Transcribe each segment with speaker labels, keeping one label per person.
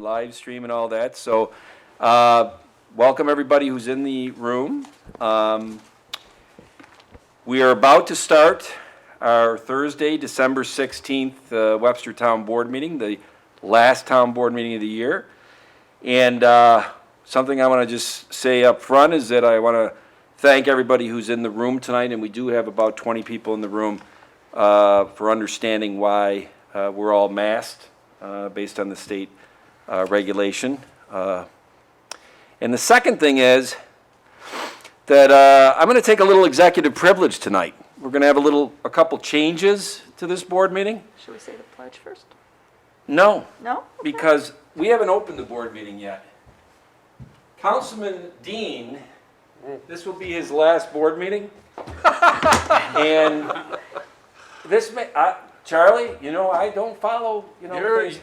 Speaker 1: live stream and all that. So, welcome everybody who's in the room. We are about to start our Thursday, December 16th Webster Town Board meeting, the last town board meeting of the year. And something I want to just say up front is that I want to thank everybody who's in the room tonight, and we do have about 20 people in the room, for understanding why we're all masked based on the state regulation. And the second thing is that I'm going to take a little executive privilege tonight. We're going to have a couple changes to this board meeting.
Speaker 2: Should we say the pledge first?
Speaker 1: No,
Speaker 2: No? Okay.
Speaker 1: because we haven't opened the board meeting yet. Councilman Dean, this will be his last board meeting. And this may, Charlie, I don't follow, things.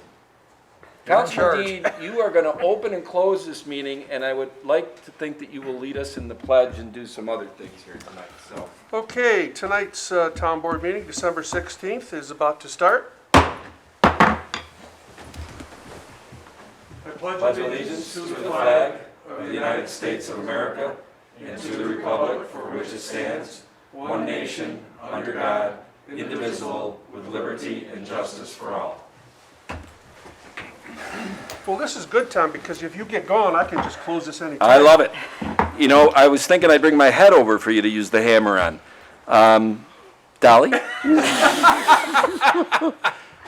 Speaker 1: Councilman Dean, you are going to open and close this meeting, and I would like to think that you will lead us in the pledge and do some other things here tonight, so.
Speaker 3: Okay, tonight's town board meeting, December 16th, is about to start.
Speaker 1: Pledge allegiance to the flag of the United States of America and to the republic for which it stands, one nation, under God, indivisible, with liberty and justice for all.
Speaker 3: Well, this is good, Tom, because if you get going, I can just close this anytime.
Speaker 1: I love it. I was thinking I'd bring my head over for you to use the hammer on. Dolly?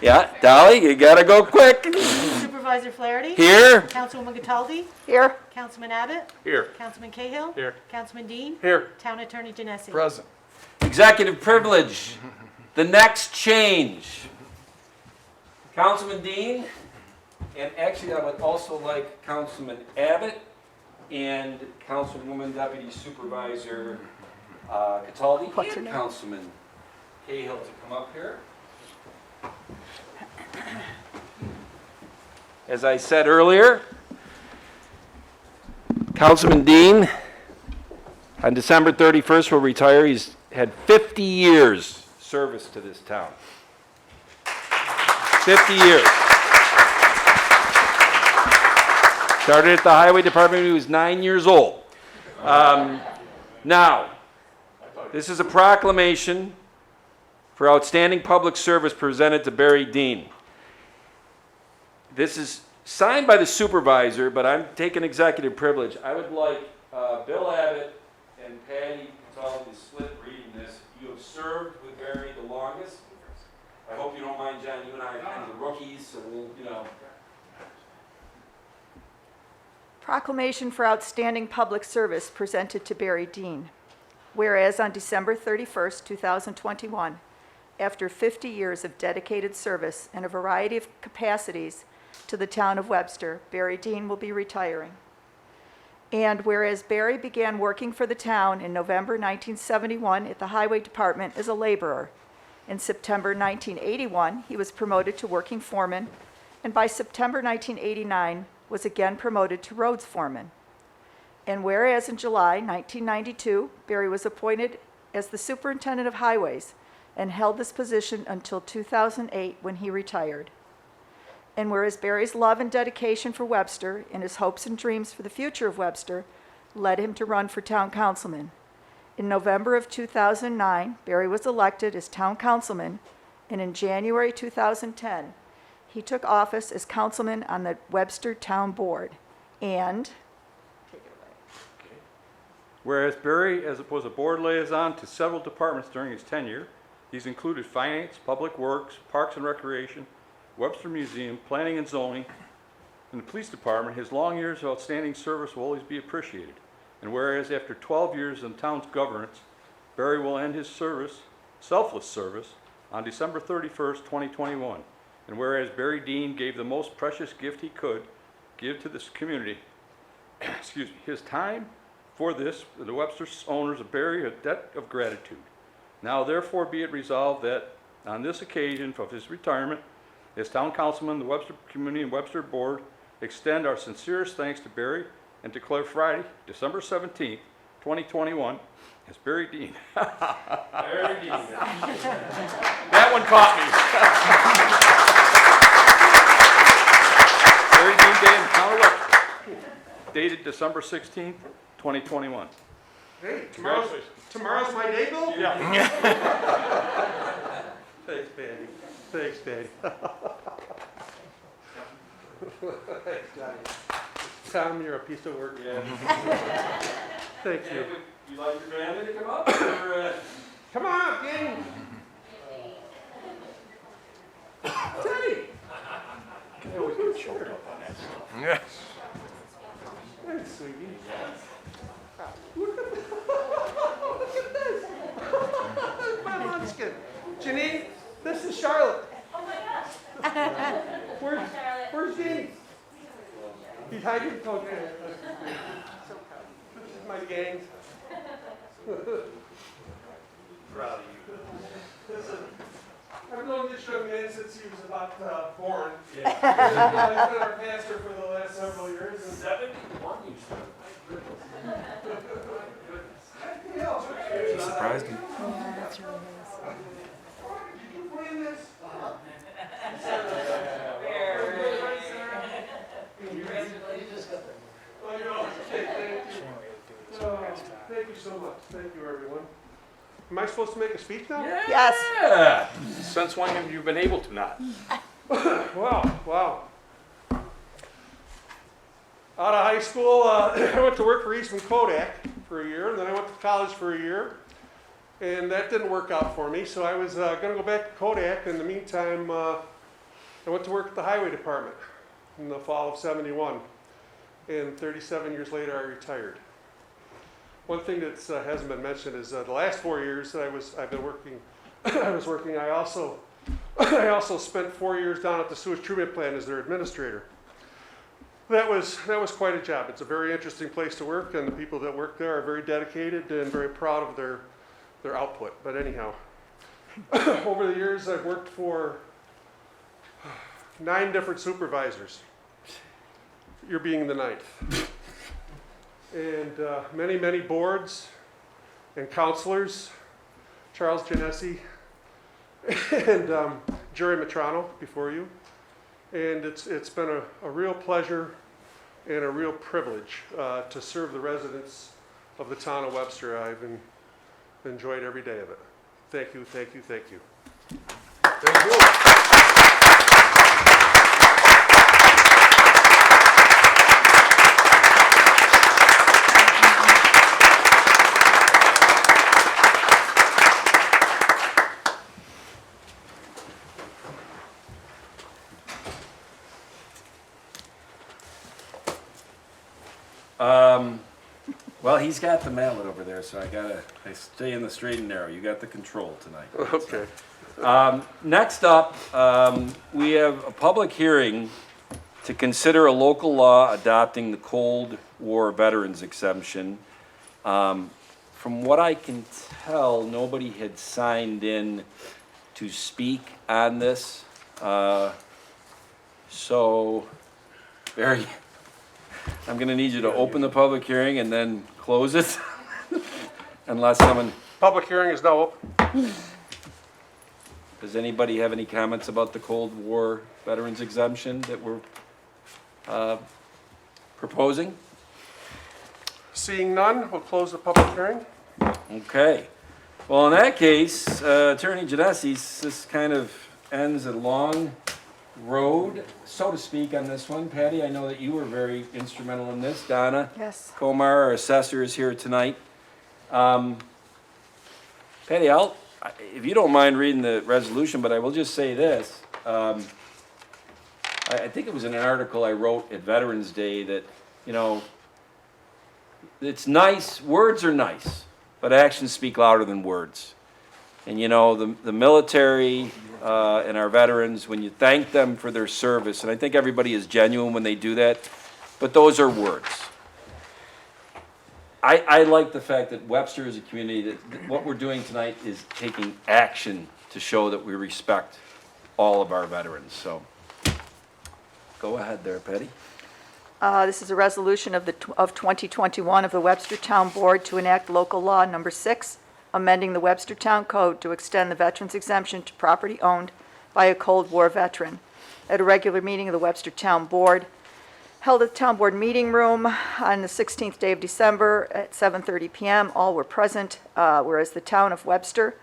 Speaker 1: Yeah, Dolly, you gotta go quick.
Speaker 4: Supervisor Flaherty?
Speaker 1: Here.
Speaker 4: Councilwoman Cataldi?
Speaker 2: Here.
Speaker 4: Councilman Abbott?
Speaker 3: Here.
Speaker 4: Councilman Cahill?
Speaker 3: Here.
Speaker 4: Councilman Dean?
Speaker 3: Here.
Speaker 4: Town Attorney Genesi?
Speaker 3: Present.
Speaker 1: Executive privilege. The next change. Councilman Dean, and actually I would also like Councilman Abbott and Councilwoman Deputy Supervisor Cataldi
Speaker 2: What's her
Speaker 1: and
Speaker 2: name?
Speaker 1: Councilman Cahill to come up here. As I said earlier, Councilman Dean, on December 31st, will retire. He's had 50 years service to this town. 50 years. Started at the Highway Department when he was 9 years old. Now, this is a proclamation for outstanding public service presented to Barry Dean. This is signed by the supervisor, but I'm taking executive privilege. I would like Bill Abbott and Patty Cataldi to split reading this. You have served with Barry the longest. I hope you don't mind, John. You and I are kind of the rookies, so we'll,
Speaker 2: Proclamation for outstanding public service presented to Barry Dean. Whereas on December 31st, 2021, after 50 years of dedicated service in a variety of capacities to the town of Webster, Barry Dean will be retiring. And whereas Barry began working for the town in November 1971 at the Highway Department as a laborer, in September 1981, he was promoted to working foreman, and by September 1989, was again promoted to roads foreman. And whereas in July 1992, Barry was appointed as the superintendent of highways and held this position until 2008 when he retired. And whereas Barry's love and dedication for Webster and his hopes and dreams for the future of Webster led him to run for town councilman. In November of 2009, Barry was elected as town councilman, and in January 2010, he took office as councilman on the Webster Town Board. And
Speaker 5: Whereas Barry was a board liaison to several departments during his tenure, these included finance, public works, parks and recreation, Webster Museum, planning and zoning, and the police department, his long years of outstanding service will always be appreciated. And whereas after 12 years in town's governance, Barry will end his service, selfless service, on December 31st, 2021. And whereas Barry Dean gave the most precious gift he could give to this community, his time for this, the Webster owners of Barry a debt of gratitude. Now therefore be it resolved that on this occasion of his retirement, as town councilman, the Webster Community and Webster Board extend our sincerest thanks to Barry and declare Friday, December 17th, 2021, as Barry Dean.
Speaker 1: Barry Dean.
Speaker 5: That one caught me. Barry Dean Day in the Town of Webster, dated December 16th, 2021.
Speaker 3: Hey, tomorrow's my day, Bill?
Speaker 5: Yeah.
Speaker 3: Thanks, Daddy. Thanks, Daddy. Thanks, Johnny. Tom, you're a piece of work.
Speaker 5: Yeah.
Speaker 3: Thank you.
Speaker 1: You like your family to come up? Or,
Speaker 3: Come on, gang. Teddy. I always get choked up on that stuff. Thanks, sweetie. Look at this. My munchkin. Janine, this is Charlotte.
Speaker 6: Oh my gosh.
Speaker 3: Where's Janine? He's hiding. Okay. This is my gang. Proud of you. I've known this young man since he was about born. Yeah. He's been our pastor for the last several years. And
Speaker 1: 71 you
Speaker 3: surprised
Speaker 1: me.
Speaker 3: Thank you so much. Thank you, everyone. Am I supposed to make a speech now?
Speaker 2: Yes.
Speaker 1: Yeah.
Speaker 5: Since when have you been able to not?
Speaker 3: Wow. Out of high school, I went to work for Eastman Kodak for a year, and then I went to college for a year, and that didn't work out for me, so I was going to go back to Kodak. In the meantime, I went to work at the Highway Department in the fall of '71, and 37 years later, I retired. One thing that hasn't been mentioned is the last 4 years that I've been working, I also spent 4 years down at the sewage treatment plant as their administrator. That was quite a job. It's a very interesting place to work, and the people that work there are very dedicated and very proud of their output. But anyhow, over the years I've worked for 9 different supervisors. You're being the 9th. And many boards and counselors, Charles Genesi and Jerry Matrano before you. And it's been a real pleasure and a real privilege to serve the residents of the town of Webster. I've enjoyed every day of it. Thank you, thank you, thank you.
Speaker 5: Thank you.
Speaker 1: Well, he's got the mallet over there, so I stay in the straight and narrow. You got the control tonight.
Speaker 3: Okay.
Speaker 1: Next up, we have a public hearing to consider a local law adopting the Cold War Veterans Exemption. From what I can tell, nobody had signed in to speak on this. So, Barry, I'm gonna need you to open the public hearing and then close it, unless someone,
Speaker 3: Public hearing is now open.
Speaker 1: does anybody have any comments about the Cold War Veterans Exemption that we're proposing?
Speaker 3: Seeing none, we'll close the public hearing.
Speaker 1: Okay. Well, in that case, Attorney Genesi, this kind of ends a long road, so to speak, on this one. Patty, I know that you were very instrumental in this. Donna
Speaker 2: Yes.
Speaker 1: Komar, our assessor, is here tonight. Patty, if you don't mind reading the resolution, but I will just say this. I think it was in an article I wrote at Veterans Day that, you know, it's nice, words are nice, but actions speak louder than words. And you know, the military and our veterans, when you thank them for their service, and I think everybody is genuine when they do that, but those are words. I like the fact that Webster is a community that what we're doing tonight is taking action to show that we respect all of our veterans. So go ahead there, Patty.
Speaker 2: This is a resolution of 2021 of the Webster Town Board to enact local law number 6, amending the Webster Town Code to extend the veterans exemption to property owned by a Cold War veteran. At a regular meeting of the Webster Town Board held at the Town Board Meeting Room on the 16th day of December at 7:30 PM. All were present, whereas the Town of Webster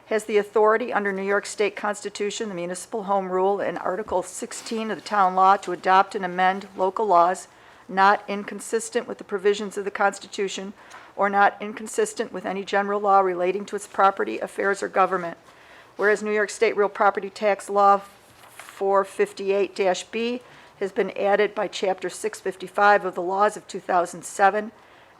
Speaker 2: has the authority under New York State Constitution, the Municipal Home Rule, and Article 16 of the Town Law to adopt and amend local laws not inconsistent with the provisions of the Constitution or not inconsistent with any general law relating to its property, affairs, or government. Whereas New York State Real Property Tax Law 458-B has been added by Chapter 655 of the laws of 2007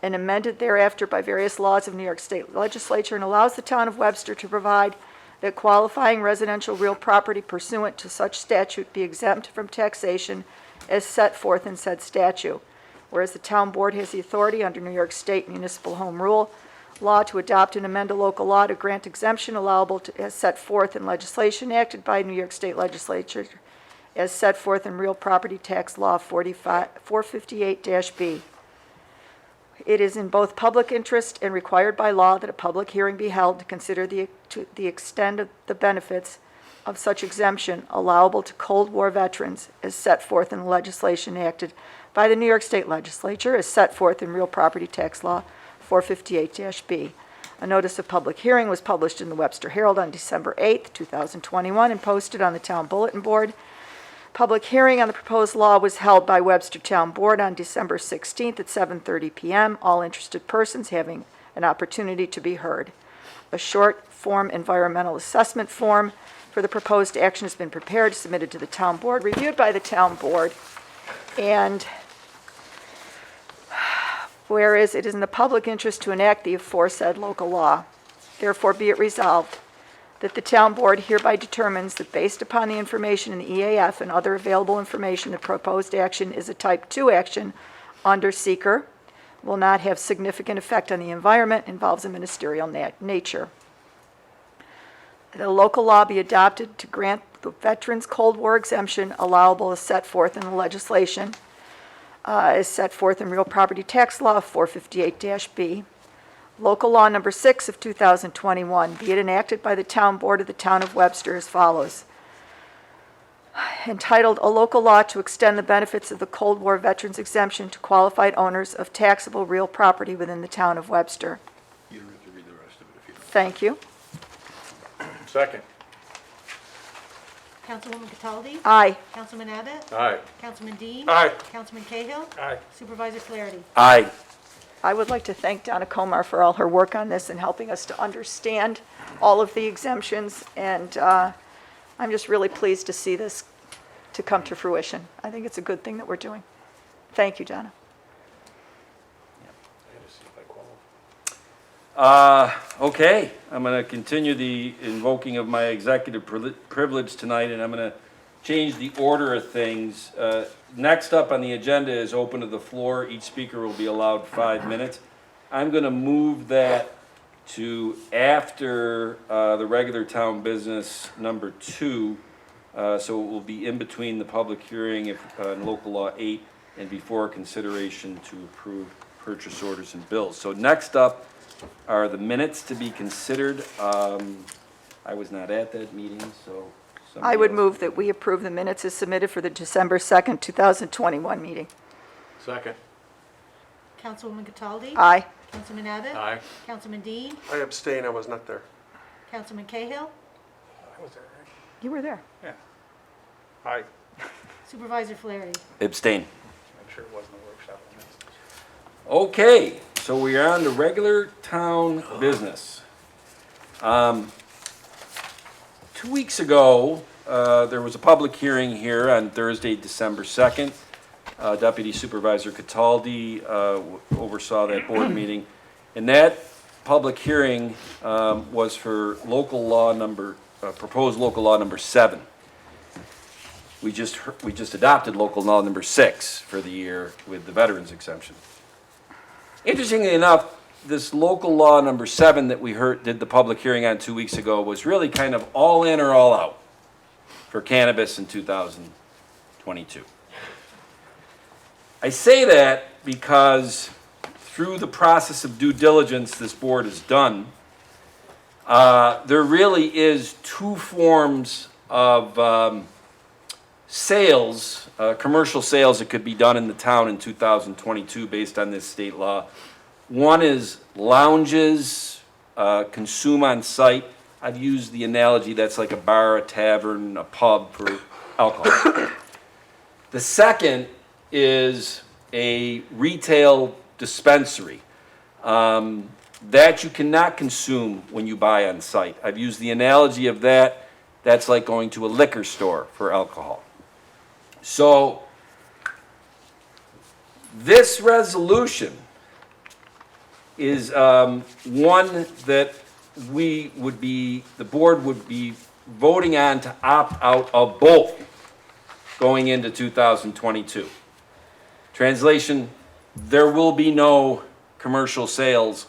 Speaker 2: and amended thereafter by various laws of New York State Legislature, and allows the Town of Webster to provide that qualifying residential real property pursuant to such statute be exempt from taxation as set forth in said statute. Whereas the Town Board has the authority under New York State Municipal Home Rule law to adopt and amend a local law to grant exemption allowable to, as set forth in legislation acted by New York State Legislature as set forth in Real Property Tax Law 458-B. It is in both public interest and required by law that a public hearing be held to consider the extent of the benefits of such exemption allowable to Cold War veterans as set forth in the legislation acted by the New York State Legislature as set forth in Real Property Tax Law 458-B. A notice of public hearing was published in the Webster Herald on December 8, 2021, and posted on the Town Bulletin Board. Public hearing on the proposed law was held by Webster Town Board on December 16th at 7:30 PM, all interested persons having an opportunity to be heard. A short form environmental assessment form for the proposed action has been prepared, submitted to the Town Board, reviewed by the Town Board, and whereas it is in the public interest to enact the aforesaid local law, therefore be it resolved that the Town Board hereby determines that based upon the information in the EAF and other available information, the proposed action is a Type 2 action under seeker, will not have significant effect on the environment, involves a ministerial nature. The local law be adopted to grant the Veterans Cold War exemption allowable as set forth in the legislation, as set forth in Real Property Tax Law 458-B. Local Law Number 6 of 2021, be it enacted by the Town Board of the Town of Webster as follows. Entitled, "A Local Law to Extend the Benefits of the Cold War Veterans Exemption to Qualified Owners of Taxable Real Property Within the Town of Webster."
Speaker 7: You don't have to read the rest of it if you don't.
Speaker 2: Thank you.
Speaker 5: Second.
Speaker 4: Councilwoman Cataldi?
Speaker 2: Aye.
Speaker 4: Councilman Abbott?
Speaker 5: Aye.
Speaker 4: Councilman Dean?
Speaker 5: Aye.
Speaker 4: Councilman Cahill?
Speaker 5: Aye.
Speaker 4: Supervisor Flaherty?
Speaker 1: Aye.
Speaker 2: I would like to thank Donna Komar for all her work on this and helping us to understand all of the exemptions, and I'm just really pleased to see this to come to fruition. I think it's a good thing that we're doing. Thank you, Donna.
Speaker 1: Okay, I'm going to continue the invoking of my executive privilege tonight, and I'm going to change the order of things. Next up on the agenda is open to the floor. Each speaker will be allowed 5 minutes. I'm going to move that to after the regular town business number 2, so it will be in between the public hearing on local law 8 and before consideration to approve purchase orders and bills. So next up are the minutes to be considered. I was not at that meeting, so.
Speaker 2: I would
Speaker 1: somebody else-
Speaker 2: move that we approve the minutes as submitted for the December 2nd, 2021 meeting.
Speaker 5: Second.
Speaker 4: Councilwoman Cataldi?
Speaker 2: Aye.
Speaker 4: Councilman Abbott?
Speaker 5: Aye.
Speaker 4: Councilman Dean?
Speaker 3: I abstain, I was not there.
Speaker 4: Councilman Cahill?
Speaker 2: You were there.
Speaker 5: Aye.
Speaker 4: Supervisor Flaherty?
Speaker 1: Abstain.
Speaker 5: I'm sure it wasn't a workshop.
Speaker 1: Okay, so we are on the regular town business. 2 weeks ago, there was a public hearing here on Thursday, December 2nd. Deputy Supervisor Cataldi oversaw that board meeting. And that public hearing was for local law number, proposed local law number 7. We just adopted local law number 6 for the year with the veterans exemption. Interestingly enough, this local law number 7 that we did the public hearing on 2 weeks ago was really kind of all in or all out for cannabis in 2022. I say that because through the process of due diligence this board has done, there really is 2 forms of sales, commercial sales that could be done in the town in 2022 based on this state law. One is lounges, consume on site. I've used the analogy that's like a bar, a tavern, a pub for alcohol. The second is a retail dispensary that you cannot consume when you buy on site. I've used the analogy of that. That's like going to a liquor store for alcohol. So this resolution is one that the board would be voting on to opt out of both going into 2022. Translation, there will be no commercial sales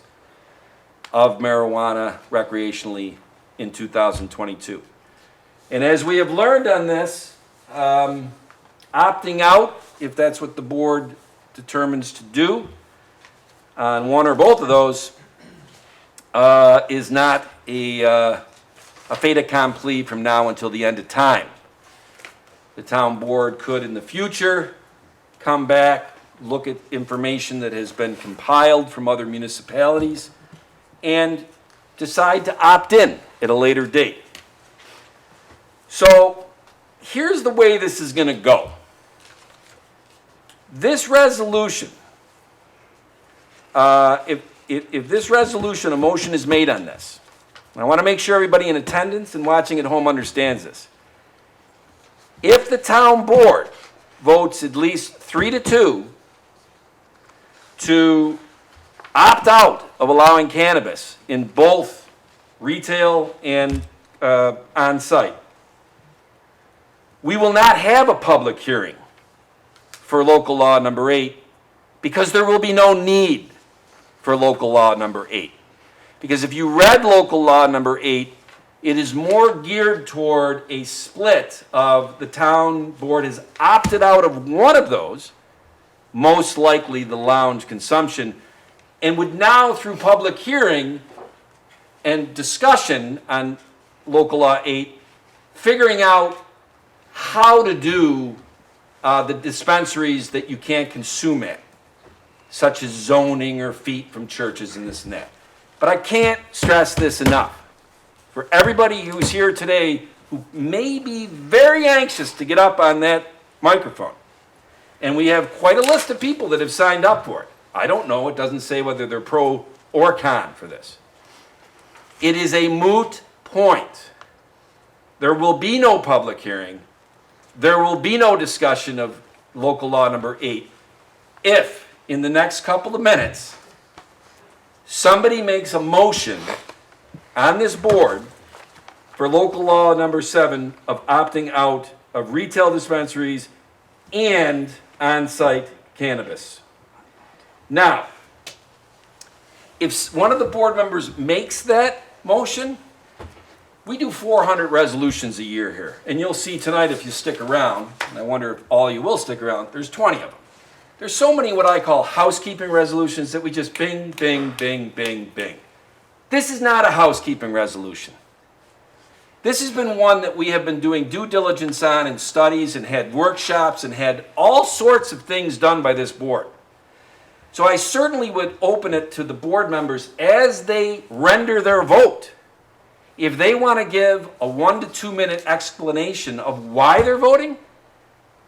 Speaker 1: of marijuana recreationally in 2022. And as we have learned on this, opting out, if that's what the board determines to do, on one or both of those, is not a fait accompli from now until the end of time. The town board could, in the future, come back, look at information that has been compiled from other municipalities, and decide to opt in at a later date. So here's the way this is going to go. This resolution, if this resolution, a motion is made on this, and I want to make sure everybody in attendance and watching at home understands this. If the town board votes at least 3-2 to opt out of allowing cannabis in both retail and on-site, we will not have a public hearing for local law number 8 because there will be no need for local law number 8. Because if you read local law number 8, it is more geared toward a split of the town board has opted out of one of those, most likely the lounge consumption, and would now, through public hearing and discussion on local law 8, figuring out how to do the dispensaries that you can't consume at, such as zoning or feet from churches and this and that. But I can't stress this enough. For everybody who's here today who may be very anxious to get up on that microphone, and we have quite a list of people that have signed up for it. I don't know, it doesn't say whether they're pro or con for this. It is a moot point. There will be no public hearing. There will be no discussion of local law number 8 if, in the next couple of minutes, somebody makes a motion on this board for local law number 7 of opting out of retail dispensaries and on-site cannabis. Now, if one of the board members makes that motion, we do 400 resolutions a year here. And you'll see tonight if you stick around, and I wonder if all you will stick around, there's 20 of them. There's so many what I call housekeeping resolutions that we just bing, bing, bing, bing, bing. This is not a housekeeping resolution. This has been one that we have been doing due diligence on and studies and had workshops and had all sorts of things done by this board. So I certainly would open it to the board members as they render their vote. If they want to give a 1 to 2 minute explanation of why they're voting,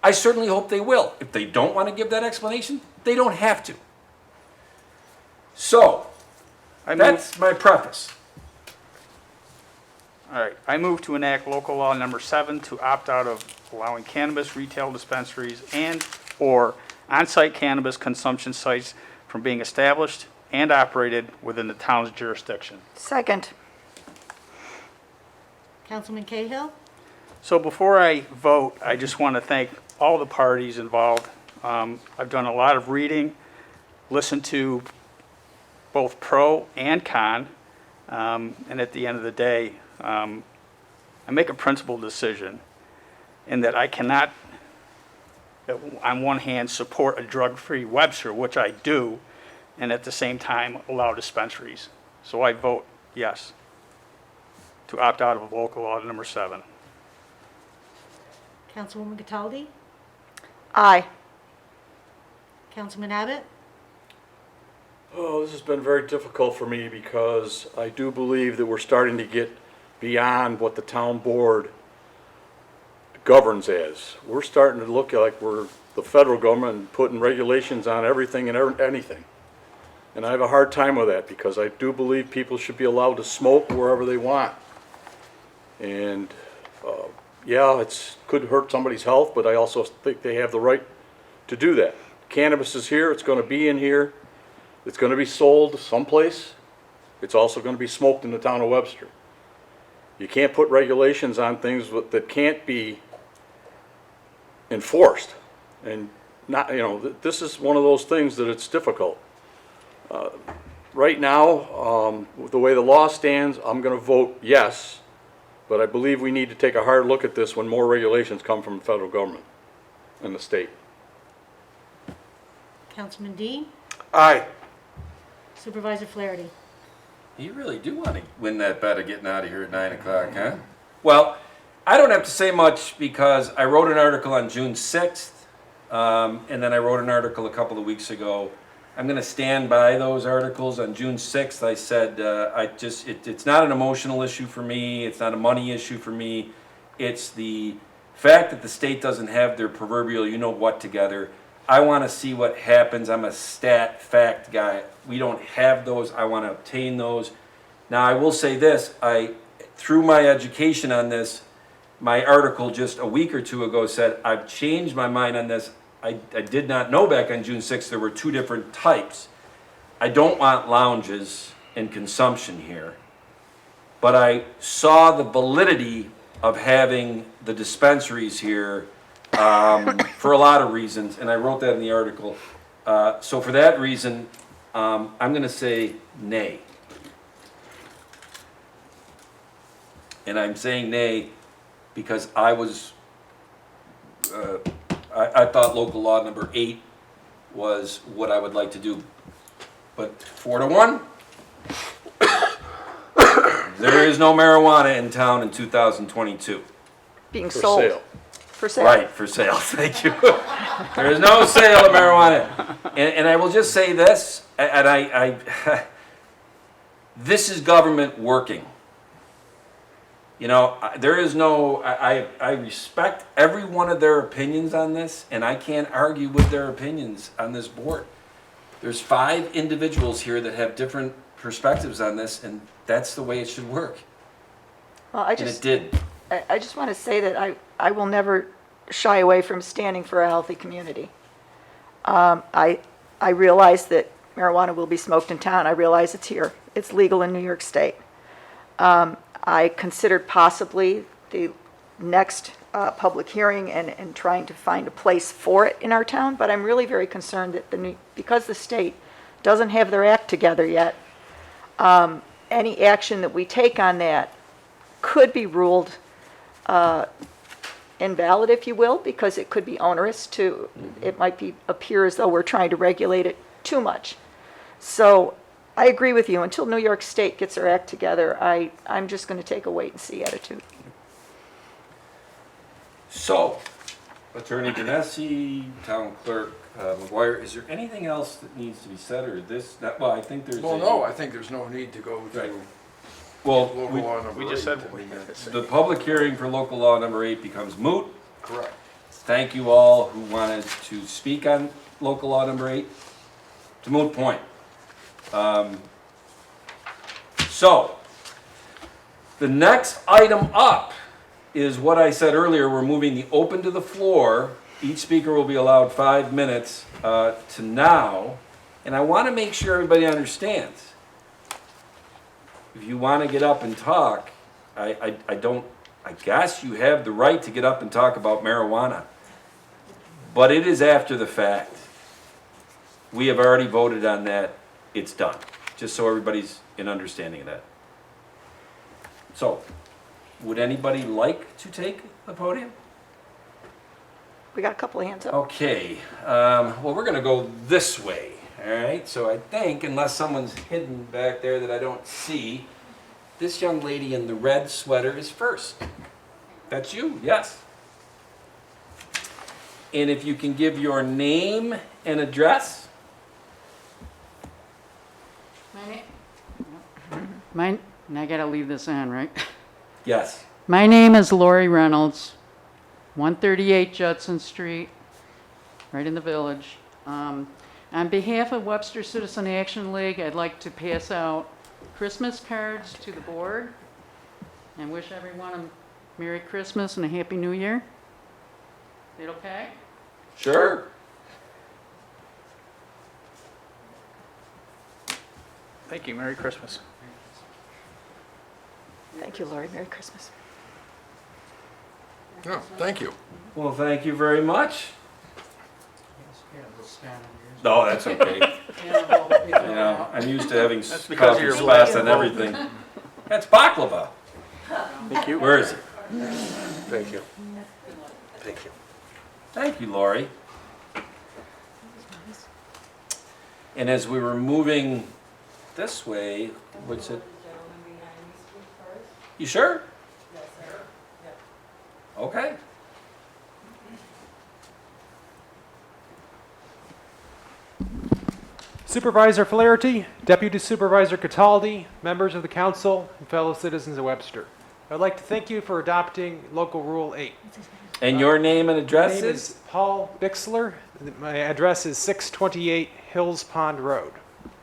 Speaker 1: I certainly hope they will. If they don't want to give that explanation, they don't have to. So, that's my preface.
Speaker 8: All right, I move to enact local law number 7 to opt out of allowing cannabis retail dispensaries and/or on-site cannabis consumption sites from being established and operated within the town's jurisdiction.
Speaker 2: Second.
Speaker 4: Councilman Cahill?
Speaker 8: So before I vote, I just want to thank all the parties involved. I've done a lot of reading, listened to both pro and con, and at the end of the day, I make a principled decision in that I cannot, on one hand, support a drug-free Webster, which I do, and at the same time allow dispensaries. So I vote yes to opt out of local law number 7.
Speaker 4: Councilwoman Cataldi,
Speaker 2: Aye.
Speaker 4: Councilman Abbott,
Speaker 5: Oh, this has been very difficult for me because I do believe that we're starting to get beyond what the town board governs as. We're starting to look like we're the federal government and putting regulations on everything and anything. And I have a hard time with that because I do believe people should be allowed to smoke wherever they want. And, yeah, could hurt somebody's health, but I also think they have the right to do that. Cannabis is here, it's gonna be in here, it's gonna be sold someplace. It's also gonna be smoked in the town of Webster. You can't put regulations on things that can't be enforced. And not, this is one of those things that it's difficult. Right now, the way the law stands, I'm gonna vote yes, but I believe we need to take a hard look at this when more regulations come from the federal government and the state.
Speaker 4: Councilman Dean,
Speaker 3: Aye.
Speaker 4: Supervisor Flaherty.
Speaker 1: You really do want to win that bet of getting out of here at 9 o'clock, huh? Well, I don't have to say much because I wrote an article on June 6th, and then I wrote an article a couple of weeks ago. I'm going to stand by those articles. On June 6th, I said it's not an emotional issue for me. It's not a money issue for me. It's the fact that the state doesn't have their proverbial you-know-what together. I want to see what happens. I'm a fact guy. We don't have those. I want to obtain those. Now, I will say this. Through my education on this, my article just a week or two ago said, I've changed my mind on this. I did not know back on June 6th there were two different types. I don't want lounges and consumption here. But I saw the validity of having the dispensaries here for a lot of reasons, and I wrote that in the article. So for that reason, I'm going to say nay. And I'm saying nay because I thought local law number 8 was what I would like to do. But 4-1, there is no marijuana in town in 2022.
Speaker 2: Being
Speaker 5: For
Speaker 2: sold.
Speaker 5: sale.
Speaker 2: For sale.
Speaker 1: Right, for sale, thank you. There is no sale of marijuana. And I will just say this, and this is government working. There is no, I respect every one of their opinions on this, and I can't argue with their opinions on this board. There's 5 individuals here that have different perspectives on this, and that's the way it should work.
Speaker 2: Well,
Speaker 1: And it did.
Speaker 2: I just want to say that I will never shy away from standing for a healthy community. I realize that marijuana will be smoked in town. I realize it's here. It's legal in New York State. I considered possibly the next public hearing and trying to find a place for it in our town, but I'm really very concerned that because the state doesn't have their act together yet, any action that we take on that could be ruled invalid, if you will, because it could be onerous to, it might appear as though we're trying to regulate it too much. So I agree with you. Until New York State gets their act together, I'm just going to take a wait-and-see attitude.
Speaker 1: So, Attorney Ganesi, Town Clerk McGuire, is there anything else that needs to be said, or well, I think there's
Speaker 7: Well, no, I think there's no need to go
Speaker 1: Right.
Speaker 7: to
Speaker 1: Well,
Speaker 7: local law number 8.
Speaker 8: we just said
Speaker 7: I mean, that's
Speaker 1: the public hearing for local law number 8 becomes moot.
Speaker 7: correct.
Speaker 1: Thank you all who wanted to speak on local law number 8. It's a moot point. So, the next item up is what I said earlier. We're moving the open to the floor. Each speaker will be allowed 5 minutes to now. And I want to make sure everybody understands. If you want to get up and talk, I guess you have the right to get up and talk about marijuana. But it is after the fact. We have already voted on that. It's done. Just so everybody's in understanding of that. So, would anybody like to take the podium?
Speaker 2: We got a couple of hands up.
Speaker 1: Okay, well, we're gonna go this way, all right? So I think, unless someone's hidden back there that I don't see, this young lady in the red sweater is first. That's you, yes. And if you can give your name and address?
Speaker 6: And I gotta leave this on, right?
Speaker 1: Yes.
Speaker 6: My name is Lori Reynolds, 138 Judson Street, right in the village. On behalf of Webster Citizen Action League, I'd like to pass out Christmas cards to the board and wish everyone a Merry Christmas and a Happy New Year. Is it okay?
Speaker 1: Sure.
Speaker 8: Thank you. Merry Christmas.
Speaker 2: Thank you, Lori. Merry Christmas.
Speaker 7: Oh, thank you.
Speaker 1: Well, thank you very much. No, that's okay. You know, I'm used to having
Speaker 8: because of
Speaker 1: coffee
Speaker 8: your
Speaker 1: splash
Speaker 8: vote.
Speaker 1: on everything. That's baklava.
Speaker 8: Thank you.
Speaker 1: Where is it?
Speaker 7: Thank you. Thank you.
Speaker 1: Thank you, Lori. And as we were moving this way, what's it? You sure? Okay.
Speaker 9: Supervisor Flaherty, Deputy Supervisor Cataldi, members of the council, and fellow citizens of Webster. I'd like to thank you for adopting Local Rule 8.
Speaker 1: And your name and
Speaker 9: My
Speaker 1: address
Speaker 9: name
Speaker 1: is?
Speaker 9: is Paul Bixler. My address is 628 Hills Pond Road.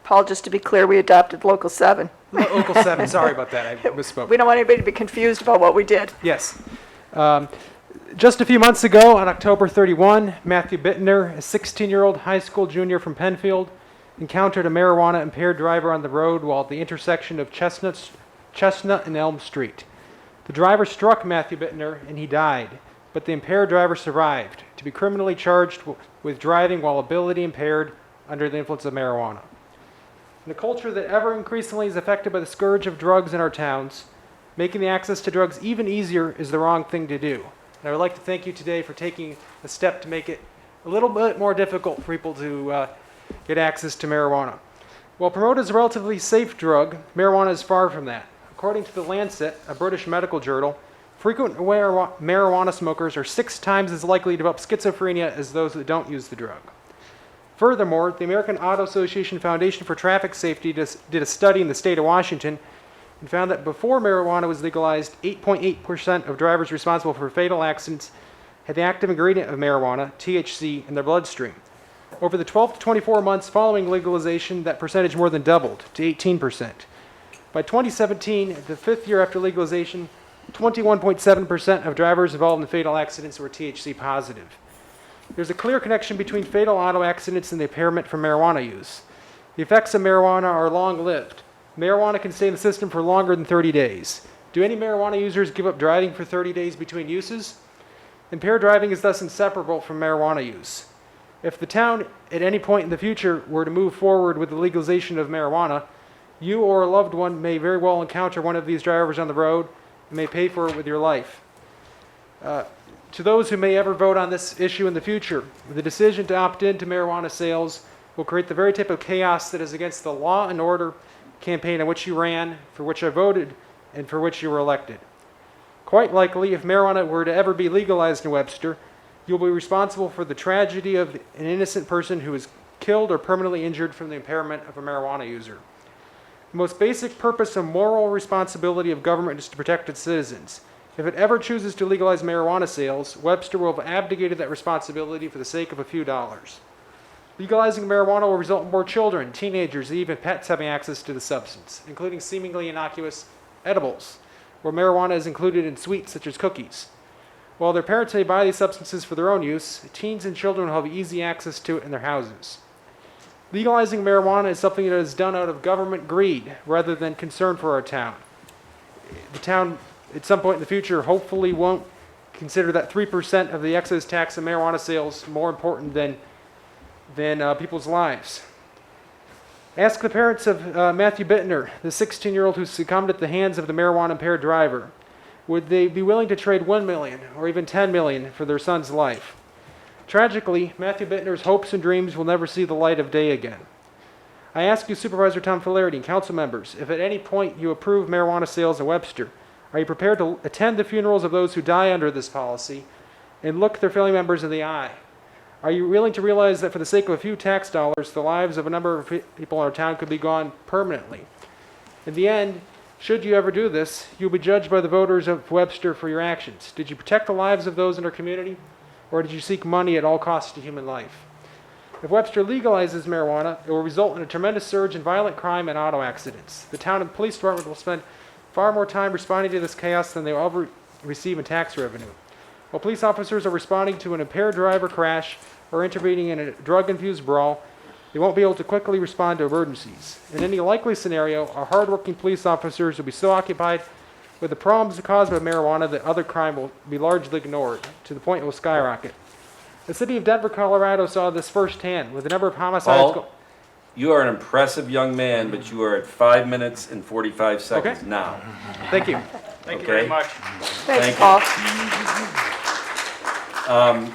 Speaker 2: Paul, just to be clear, we adopted Local 7.
Speaker 9: Local 7, sorry about that, I misspoke.
Speaker 2: We don't want anybody to be confused about what we did.
Speaker 9: Yes. Just a few months ago, on October 31, Matthew Bittner, a 16-year-old high school junior from Penfield, encountered a marijuana-impaired driver on the road while at the intersection of Chestnut and Elm Street. The driver struck Matthew Bittner and he died, but the impaired driver survived, to be criminally charged with driving while ability impaired under the influence of marijuana. In a culture that ever increasingly is affected by the scourge of drugs in our towns, making the access to drugs even easier is the wrong thing to do. And I would like to thank you today for taking a step to make it a little bit more difficult for people to get access to marijuana. While promoted as a relatively safe drug, marijuana is far from that. According to The Lancet, a British medical journal, frequent marijuana smokers are 6 times as likely to develop schizophrenia as those that don't use the drug. Furthermore, the American Auto Association Foundation for Traffic Safety did a study in the state of Washington and found that before marijuana was legalized, 8.8% of drivers responsible for fatal accidents had the active ingredient of marijuana, THC, in their bloodstream. Over the 12 to 24 months following legalization, that percentage more than doubled to 18%. By 2017, the 5th year after legalization, 21.7% of drivers involved in fatal accidents were THC positive. There's a clear connection between fatal auto accidents and the impairment from marijuana use. The effects of marijuana are long-lived. Marijuana can stay in the system for longer than 30 days. Do any marijuana users give up driving for 30 days between uses? Impaired driving is thus inseparable from marijuana use. If the town, at any point in the future, were to move forward with the legalization of marijuana, you or a loved one may very well encounter one of these drivers on the road and may pay for it with your life. To those who may ever vote on this issue in the future, the decision to opt into marijuana sales will create the very type of chaos that is against the law and order campaign in which you ran, for which I voted, and for which you were elected. Quite likely, if marijuana were to ever be legalized in Webster, you'll be responsible for the tragedy of an innocent person who is killed or permanently injured from the impairment of a marijuana user. The most basic purpose and moral responsibility of government is to protect its citizens. If it ever chooses to legalize marijuana sales, Webster will have abdicated that responsibility for the sake of a few dollars. Legalizing marijuana will result in more children, teenagers, and even pets having access to the substance, including seemingly innocuous edibles, where marijuana is included in sweets such as cookies. While their parents may buy these substances for their own use, teens and children will have easy access to it in their houses. Legalizing marijuana is something that is done out of government greed rather than concern for our town. The town, at some point in the future, hopefully won't consider that 3% of the excise tax on marijuana sales more important than people's lives. Ask the parents of Matthew Bittner, the 16-year-old who succumbed at the hands of the marijuana-impaired driver. Would they be willing to trade $1 million or even $10 million for their son's life? Tragically, Matthew Bittner's hopes and dreams will never see the light of day again. I ask you, Supervisor Tom Flaherty and council members, if at any point you approve marijuana sales in Webster, are you prepared to attend the funerals of those who die under this policy and look their family members in the eye Are you willing to realize that for the sake of a few tax dollars, the lives of a number of people in our town could be gone permanently? In the end, should you ever do this, you'll be judged by the voters of Webster for your actions. Did you protect the lives of those in our community, or did you seek money at all costs to human life? If Webster legalizes marijuana, it will result in a tremendous surge in violent crime and auto accidents. The town and police department will spend far more time responding to this chaos than they will ever receive in tax revenue. While police officers are responding to an impaired driver crash or intervening in a drug-infused brawl, they won't be able to quickly respond to emergencies. In any likely scenario, our hardworking police officers will be so occupied with the problems caused by marijuana that other crime will be largely ignored, to the point it will skyrocket. The city of Denver, Colorado saw this firsthand, with the number of homicides.
Speaker 1: Paul, you are an impressive young man, but you are at 5 minutes and 45 seconds
Speaker 9: Okay.
Speaker 1: now.
Speaker 9: Thank you.
Speaker 8: Thank you
Speaker 1: Okay.
Speaker 8: very much.
Speaker 2: Thanks,
Speaker 1: Thank you.
Speaker 2: Paul.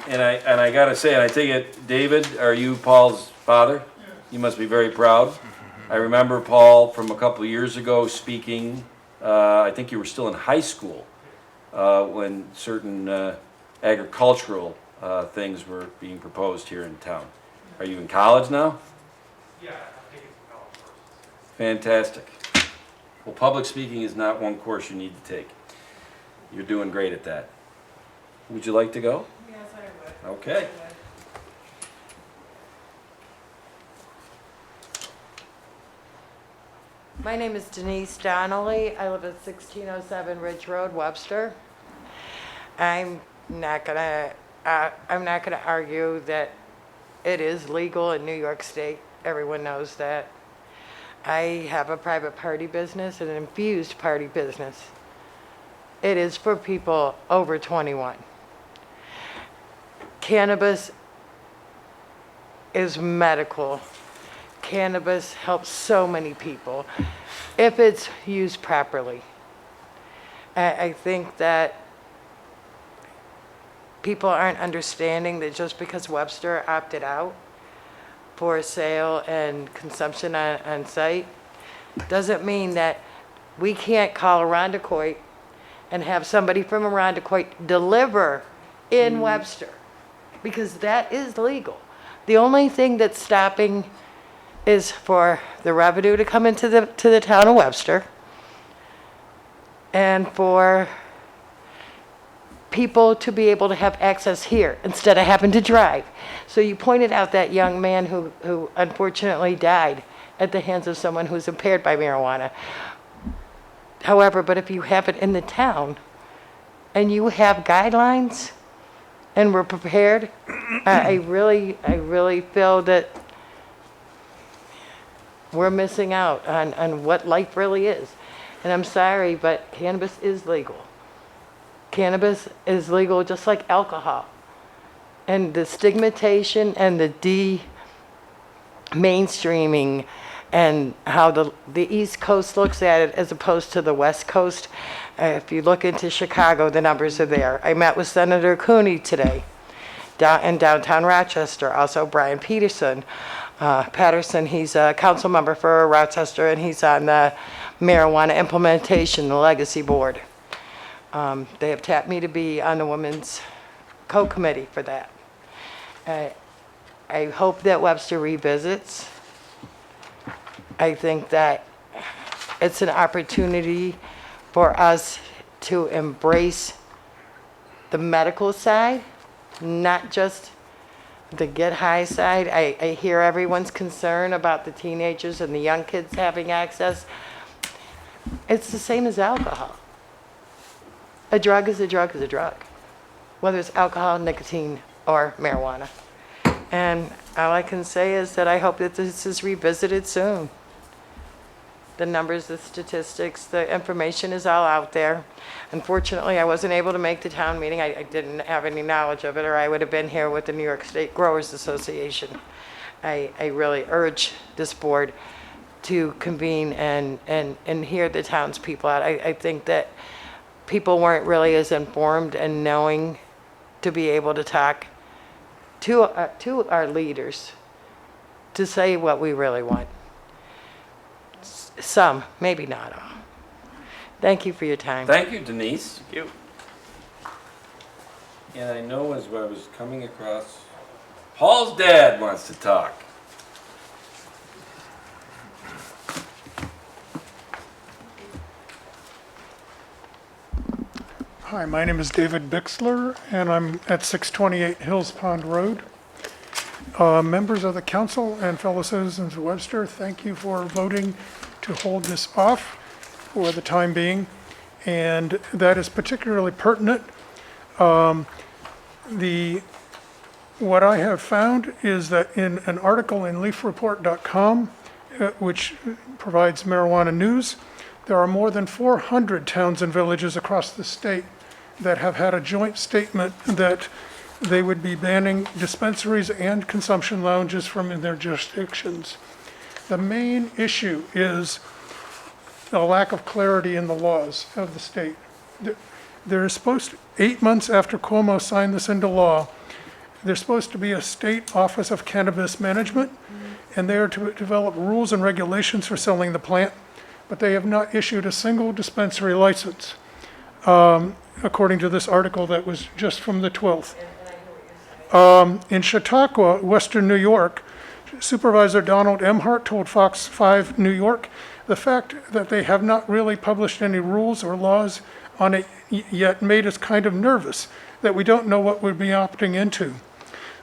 Speaker 1: And I gotta say, and I take it, David, are you Paul's father? You must be very proud. I remember Paul from a couple of years ago speaking, I think you were still in high school, when certain agricultural things were being proposed here in town. Are you in college now?
Speaker 9: Yeah, I think it's college first.
Speaker 1: Fantastic. Well, public speaking is not one course you need to take. You're doing great at that. Would you like to go?
Speaker 10: Yes, I would.
Speaker 1: Okay.
Speaker 10: My name is Denise Donnelly. I live at 1607 Ridge Road, Webster. I'm not gonna argue that it is legal in New York State. Everyone knows that. I have a private party business, an infused party business. It is for people over 21. Cannabis is medical. Cannabis helps so many people if it's used properly. I think that people aren't understanding that just because Webster opted out for sale and consumption on site doesn't mean that we can't call Arundecoit and have somebody from Arundecoit deliver in Webster, because that is legal. The only thing that's stopping is for the revenue to come into the town of Webster, and for people to be able to have access here instead of having to drive. So you pointed out that young man who unfortunately died at the hands of someone who's impaired by marijuana. However, but if you have it in the town and you have guidelines and we're prepared, I really feel that we're missing out on what life really is. And I'm sorry, but cannabis is legal. Cannabis is legal just like alcohol. And the stigmatization and the mainstreaming and how the East Coast looks at it as opposed to the West Coast. If you look into Chicago, the numbers are there. I met with Senator Cooney today in downtown Rochester, also Brian Patterson, he's a council member for Rochester, and he's on the marijuana implementation, the legacy board. They have tapped me to be on the women's co-committee for that. I hope that Webster revisits. I think that it's an opportunity for us to embrace the medical side, not just the get high side. I hear everyone's concern about the teenagers and the young kids having access. It's the same as alcohol. A drug is a drug is a drug, whether it's alcohol, nicotine, or marijuana. And all I can say is that I hope that this is revisited soon. The numbers, the statistics, the information is all out there. Unfortunately, I wasn't able to make the town meeting. I didn't have any knowledge of it, or I would have been here with the New York State Growers Association. I really urge this board to convene and hear the townspeople out. I think that people weren't really as informed and knowing to be able to talk to our leaders to say what we really want. Some, maybe not all. Thank you for your time.
Speaker 1: Thank you, Denise.
Speaker 8: Thank you.
Speaker 1: And I know as I was coming across Paul's dad wants to talk.
Speaker 11: Hi, my name is David Bixler, and I'm at 628 Hills Pond Road. Members of the council and fellow citizens of Webster, thank you for voting to hold this off for the time being, and that is particularly pertinent. What I have found is that in an article in leafreport.com, which provides marijuana news, there are more than 400 towns and villages across the state that have had a joint statement that they would be banning dispensaries and consumption lounges from their jurisdictions. The main issue is a lack of clarity in the laws of the state. There is supposed to, 8 months after Cuomo signed this into law, there's supposed to be a state office of cannabis management, and they are to develop rules and regulations for selling the plant, but they have not issued a single dispensary license, according to this article that was just from the 12th. In Chautauqua, Western New York, Supervisor Donald Emhart told Fox 5 New York, the fact that they have not really published any rules or laws on it yet made us kind of nervous that we don't know what we'd be opting into.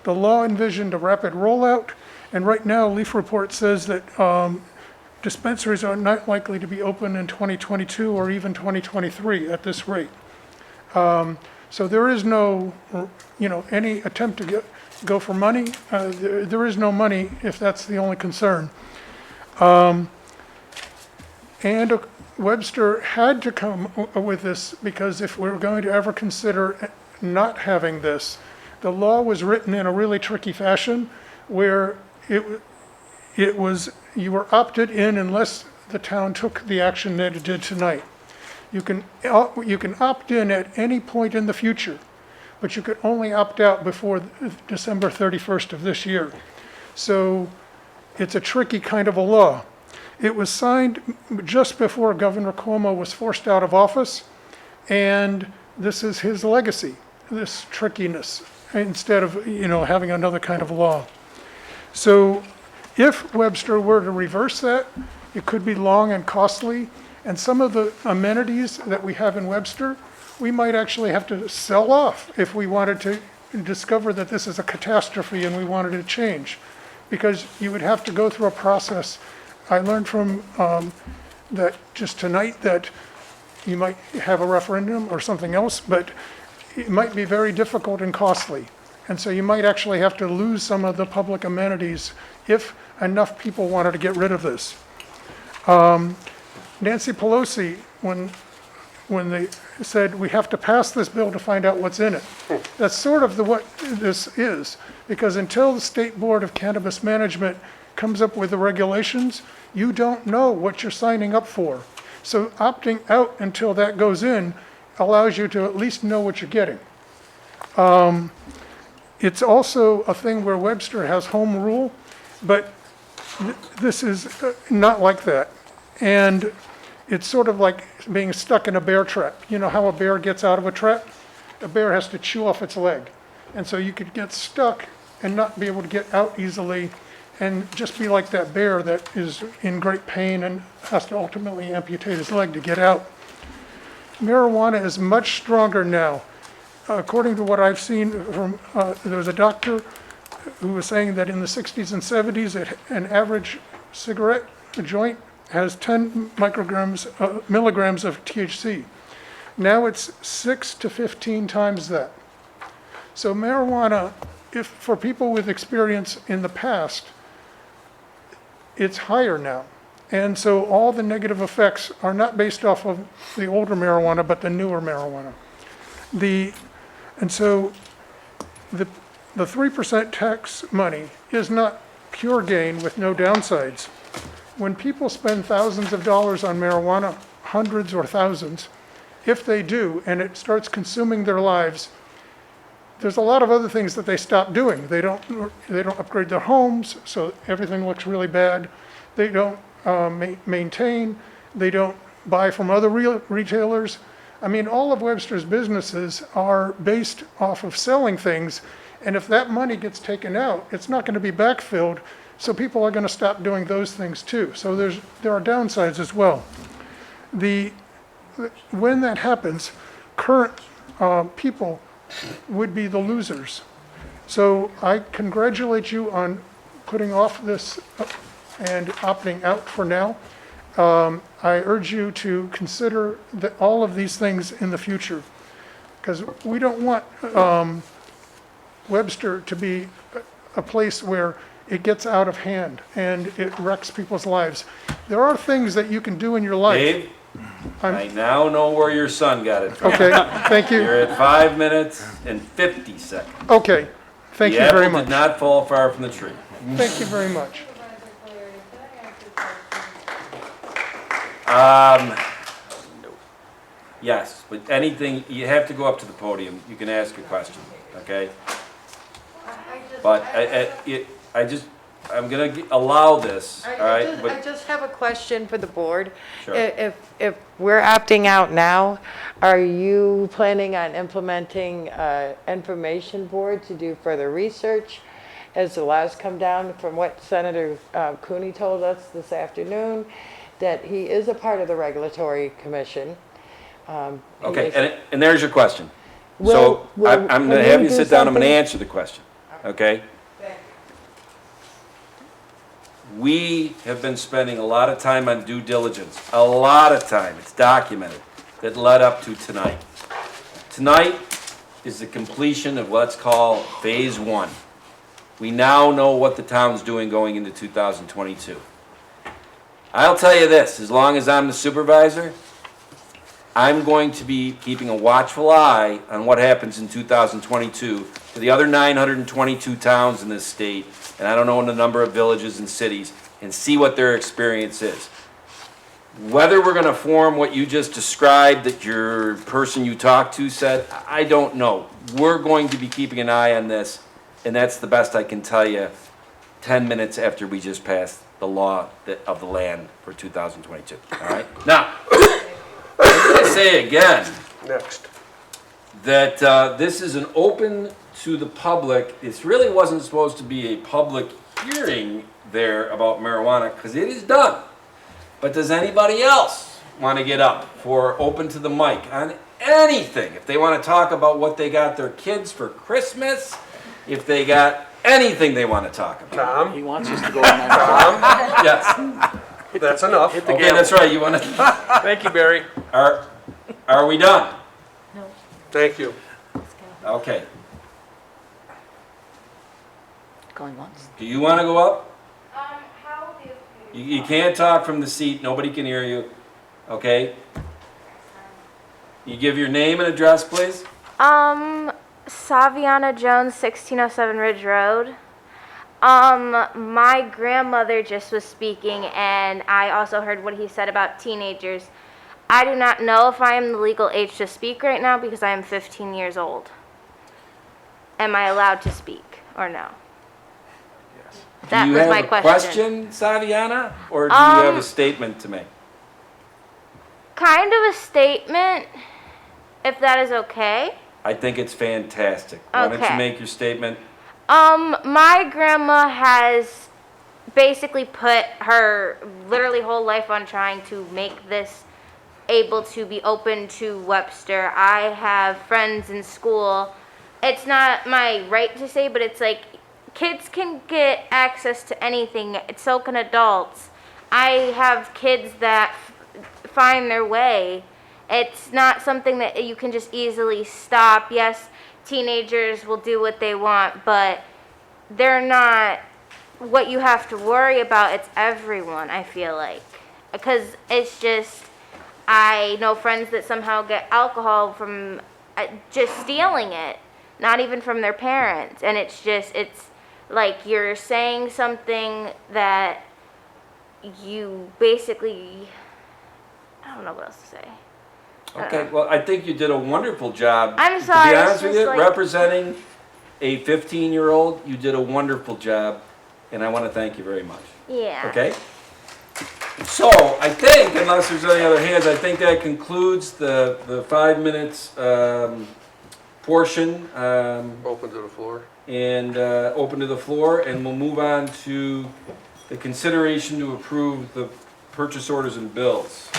Speaker 11: The law envisioned a rapid rollout, and right now Leaf Report says that dispensaries are not likely to be open in 2022 or even 2023 at this rate. So there is no, any attempt to go for money. There is no money if that's the only concern. And Webster had to come with this because if we were going to ever consider not having this, the law was written in a really tricky fashion where it was, you were opted in unless the town took the action that it did tonight. You can opt in at any point in the future, but you could only opt out before December 31st of this year. So it's a tricky kind of a law. It was signed just before Governor Cuomo was forced out of office, and this is his legacy, this trickiness, instead of, having another kind of law. So if Webster were to reverse that, it could be long and costly, and some of the amenities that we have in Webster, we might actually have to sell off if we wanted to discover that this is a catastrophe and we wanted to change, because you would have to go through a process. I learned from that just tonight that you might have a referendum or something else, but it might be very difficult and costly. And so you might actually have to lose some of the public amenities if enough people wanted to get rid of this. Nancy Pelosi, when they said we have to pass this bill to find out what's in it, that's sort of what this is, because until the State Board of Cannabis Management comes up with the regulations, you don't know what you're signing up for. So opting out until that goes in allows you to at least know what you're getting. It's also a thing where Webster has home rule, but this is not like that. And it's sort of like being stuck in a bear trap. You know how a bear gets out of a trap? A bear has to chew off its leg. And so you could get stuck and not be able to get out easily and just be like that bear that is in great pain and has to ultimately amputate his leg to get out. Marijuana is much stronger now. According to what I've seen from, there was a doctor who was saying that in the 60s and 70s, an average cigarette, a joint, has 10 milligrams of THC. Now it's 6 to 15 times that. So marijuana, for people with experience in the past, it's higher now. And so all the negative effects are not based off of the older marijuana, but the newer marijuana. And so the 3% tax money is not pure gain with no downsides. When people spend thousands of dollars on marijuana, hundreds or thousands, if they do, and it starts consuming their lives, there's a lot of other things that they stop doing. They don't upgrade their homes, so everything looks really bad. They don't maintain. They don't buy from other retailers. I mean, all of Webster's businesses are based off of selling things, And if that money gets taken out, it's not going to be backfilled, so people are going to stop doing those things too. So there are downsides as well. When that happens, current people would be the losers. So I congratulate you on putting off this and opting out for now. I urge you to consider all of these things in the future, because we don't want Webster to be a place where it gets out of hand and it wrecks people's lives. There are things that you can do in your life.
Speaker 1: Dave, I now know where your son got it from.
Speaker 11: Okay, thank you.
Speaker 1: You're at 5 minutes and 50 seconds.
Speaker 11: Okay, thank you very
Speaker 1: The apple
Speaker 11: much.
Speaker 1: did not fall far from the tree.
Speaker 11: Thank you very much.
Speaker 1: Yes, but anything, you have to go up to the podium. You can ask a question, okay? But I'm gonna allow this, all right?
Speaker 10: I
Speaker 1: But
Speaker 10: just have a question for the board.
Speaker 1: Sure.
Speaker 10: If we're opting out now, are you planning on implementing information board to do further research as the laws come down? From what Senator Cooney told us this afternoon, that he is a part of the regulatory commission. He
Speaker 1: Okay,
Speaker 10: is-
Speaker 1: and there's your question.
Speaker 10: Will-
Speaker 1: So
Speaker 10: will-
Speaker 1: I'm
Speaker 10: will
Speaker 1: gonna have
Speaker 10: you
Speaker 1: you
Speaker 10: do
Speaker 1: sit down, I'm gonna
Speaker 10: something?
Speaker 1: answer the question, okay? We have been spending a lot of time on due diligence, a lot of time, it's documented, that led up to tonight. Tonight is the completion of what's called Phase 1. We now know what the town's doing going into 2022. I'll tell you this, as long as I'm the supervisor, I'm going to be keeping a watchful eye on what happens in 2022 to the other 922 towns in this state, and I don't know the number of villages and cities, and see what their experience is. Whether we're gonna form what you just described that your person you talked to said, I don't know. We're going to be keeping an eye on this, and that's the best I can tell you 10 minutes after we just passed the law of the land for 2022, all right? Now, I'm gonna say again,
Speaker 7: Next.
Speaker 1: that this is an open to the public. This really wasn't supposed to be a public hearing there about marijuana, because it is done. But does anybody else want to get up for open to the mic on anything? If they want to talk about what they got their kids for Christmas, if they got anything they want to talk about.
Speaker 7: Tom,
Speaker 12: wants us to go on that.
Speaker 1: Yes.
Speaker 7: that's enough.
Speaker 1: Okay, that's right. You want to,
Speaker 8: Thank you, Barry.
Speaker 1: are we done?
Speaker 4: No.
Speaker 7: Thank you.
Speaker 1: Okay.
Speaker 12: Going once.
Speaker 1: Do you want to go up?
Speaker 13: How do
Speaker 1: You can't talk from the seat, nobody can hear you, okay? You give your name and address, please?
Speaker 13: Saviana Jones, 1607 Ridge Road. My grandmother just was speaking, and I also heard what he said about teenagers. I do not know if I am the legal age to speak right now because I am 15 years old. Am I allowed to speak or no? That
Speaker 1: Do you
Speaker 13: was
Speaker 1: have
Speaker 13: my
Speaker 1: a question, Saviana, or do you have a statement to make?
Speaker 13: Kind of a statement, if that is okay.
Speaker 1: I think it's fantastic. Why don't you
Speaker 13: Okay.
Speaker 1: make your statement?
Speaker 13: My grandma has basically put her literally whole life on trying to make this able to be open to Webster. I have friends in school. It's not my right to say, but it's like kids can get access to anything. So can adults. I have kids that find their way. It's not something that you can just easily stop. Yes, teenagers will do what they want, but they're not what you have to worry about. It's everyone, I feel like. Because it's just, I know friends that somehow get alcohol from just stealing it, not even from their parents. And it's just, it's like you're saying something that you basically, I don't know what else to say.
Speaker 1: Okay, well, I think you did a wonderful job.
Speaker 13: I'm sorry,
Speaker 1: To be
Speaker 13: it's
Speaker 1: honest with
Speaker 13: just
Speaker 1: you,
Speaker 13: like-
Speaker 1: representing a 15-year-old, you did a wonderful job, and I want to thank you very much.
Speaker 13: Yeah.
Speaker 1: Okay? So, I think, unless there's any other hands, I think that concludes the 5 minutes portion,
Speaker 7: Open to the floor.
Speaker 1: and open to the floor, and we'll move on to the consideration to approve the purchase orders and bills.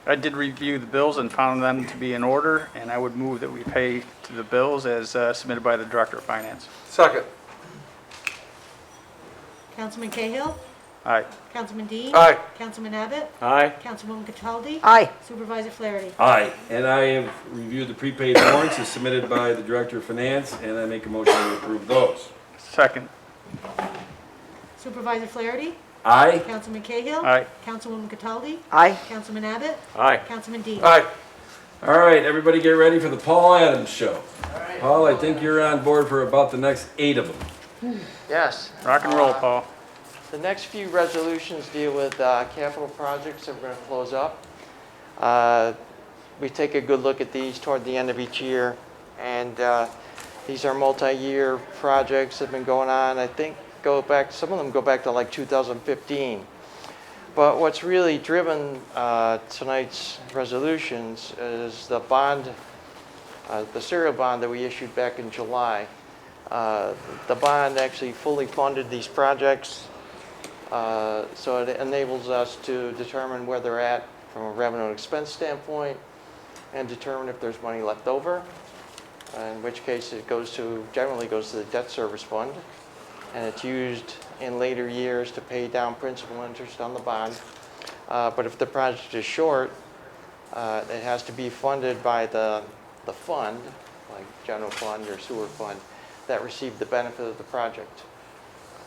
Speaker 8: I did review the bills and found them to be in order, and I would move that we pay to the bills as submitted by the Director of Finance.
Speaker 7: Second.
Speaker 4: Councilman Cahill?
Speaker 8: Aye.
Speaker 4: Councilman Dean?
Speaker 7: Aye.
Speaker 4: Councilman Abbott?
Speaker 5: Aye.
Speaker 4: Councilwoman Cataldi?
Speaker 2: Aye.
Speaker 4: Supervisor Flaherty?
Speaker 1: Aye. And I have reviewed the prepaid warrants as submitted by the Director of Finance, and I make a motion to approve those.
Speaker 8: Second.
Speaker 4: Supervisor Flaherty?
Speaker 1: Aye.
Speaker 4: Councilman Cahill?
Speaker 8: Aye.
Speaker 4: Councilwoman Cataldi?
Speaker 2: Aye.
Speaker 4: Councilman Abbott?
Speaker 5: Aye.
Speaker 4: Councilman Dean?
Speaker 7: Aye.
Speaker 1: All right, everybody get ready for the Paul Adams Show. Paul, I think you're on board for about the next 8 of them.
Speaker 10: Yes.
Speaker 8: Rock and roll, Paul.
Speaker 10: The next few resolutions deal with capital projects that we're going to close up. We take a good look at these toward the end of each year, and these are multi-year projects that have been going on. I think some of them go back to like 2015. But what's really driven tonight's resolutions is the bond, the serial bond that we issued back in July. The bond actually fully funded these projects. So it enables us to determine where they're at from a revenue and expense standpoint and determine if there's money left over, in which case it generally goes to the debt service fund, and it's used in later years to pay down principal interest on the bond. But if the project is short, it has to be funded by the fund, like general fund or sewer fund, that received the benefit of the project.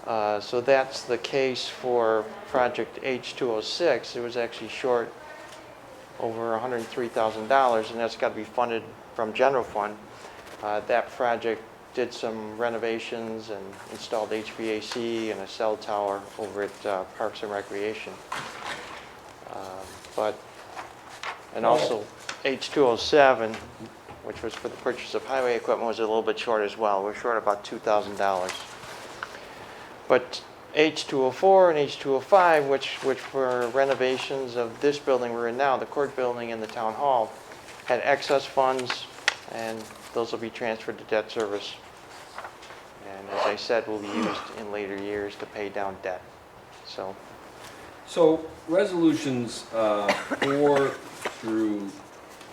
Speaker 10: So that's the case for project H206. It was actually short over $103,000, and that's got to be funded from general fund. That project did some renovations and installed HVAC and a cell tower over at Parks and Recreation. And also H207, which was for the purchase of highway equipment, was a little bit short as well. We're short about $2,000. But H204 and H205, which were renovations of this building we're in now, the court building and the town hall, had excess funds, and those will be transferred to debt service. And as I said, will be used in later years to pay down debt.
Speaker 1: So resolutions 4 through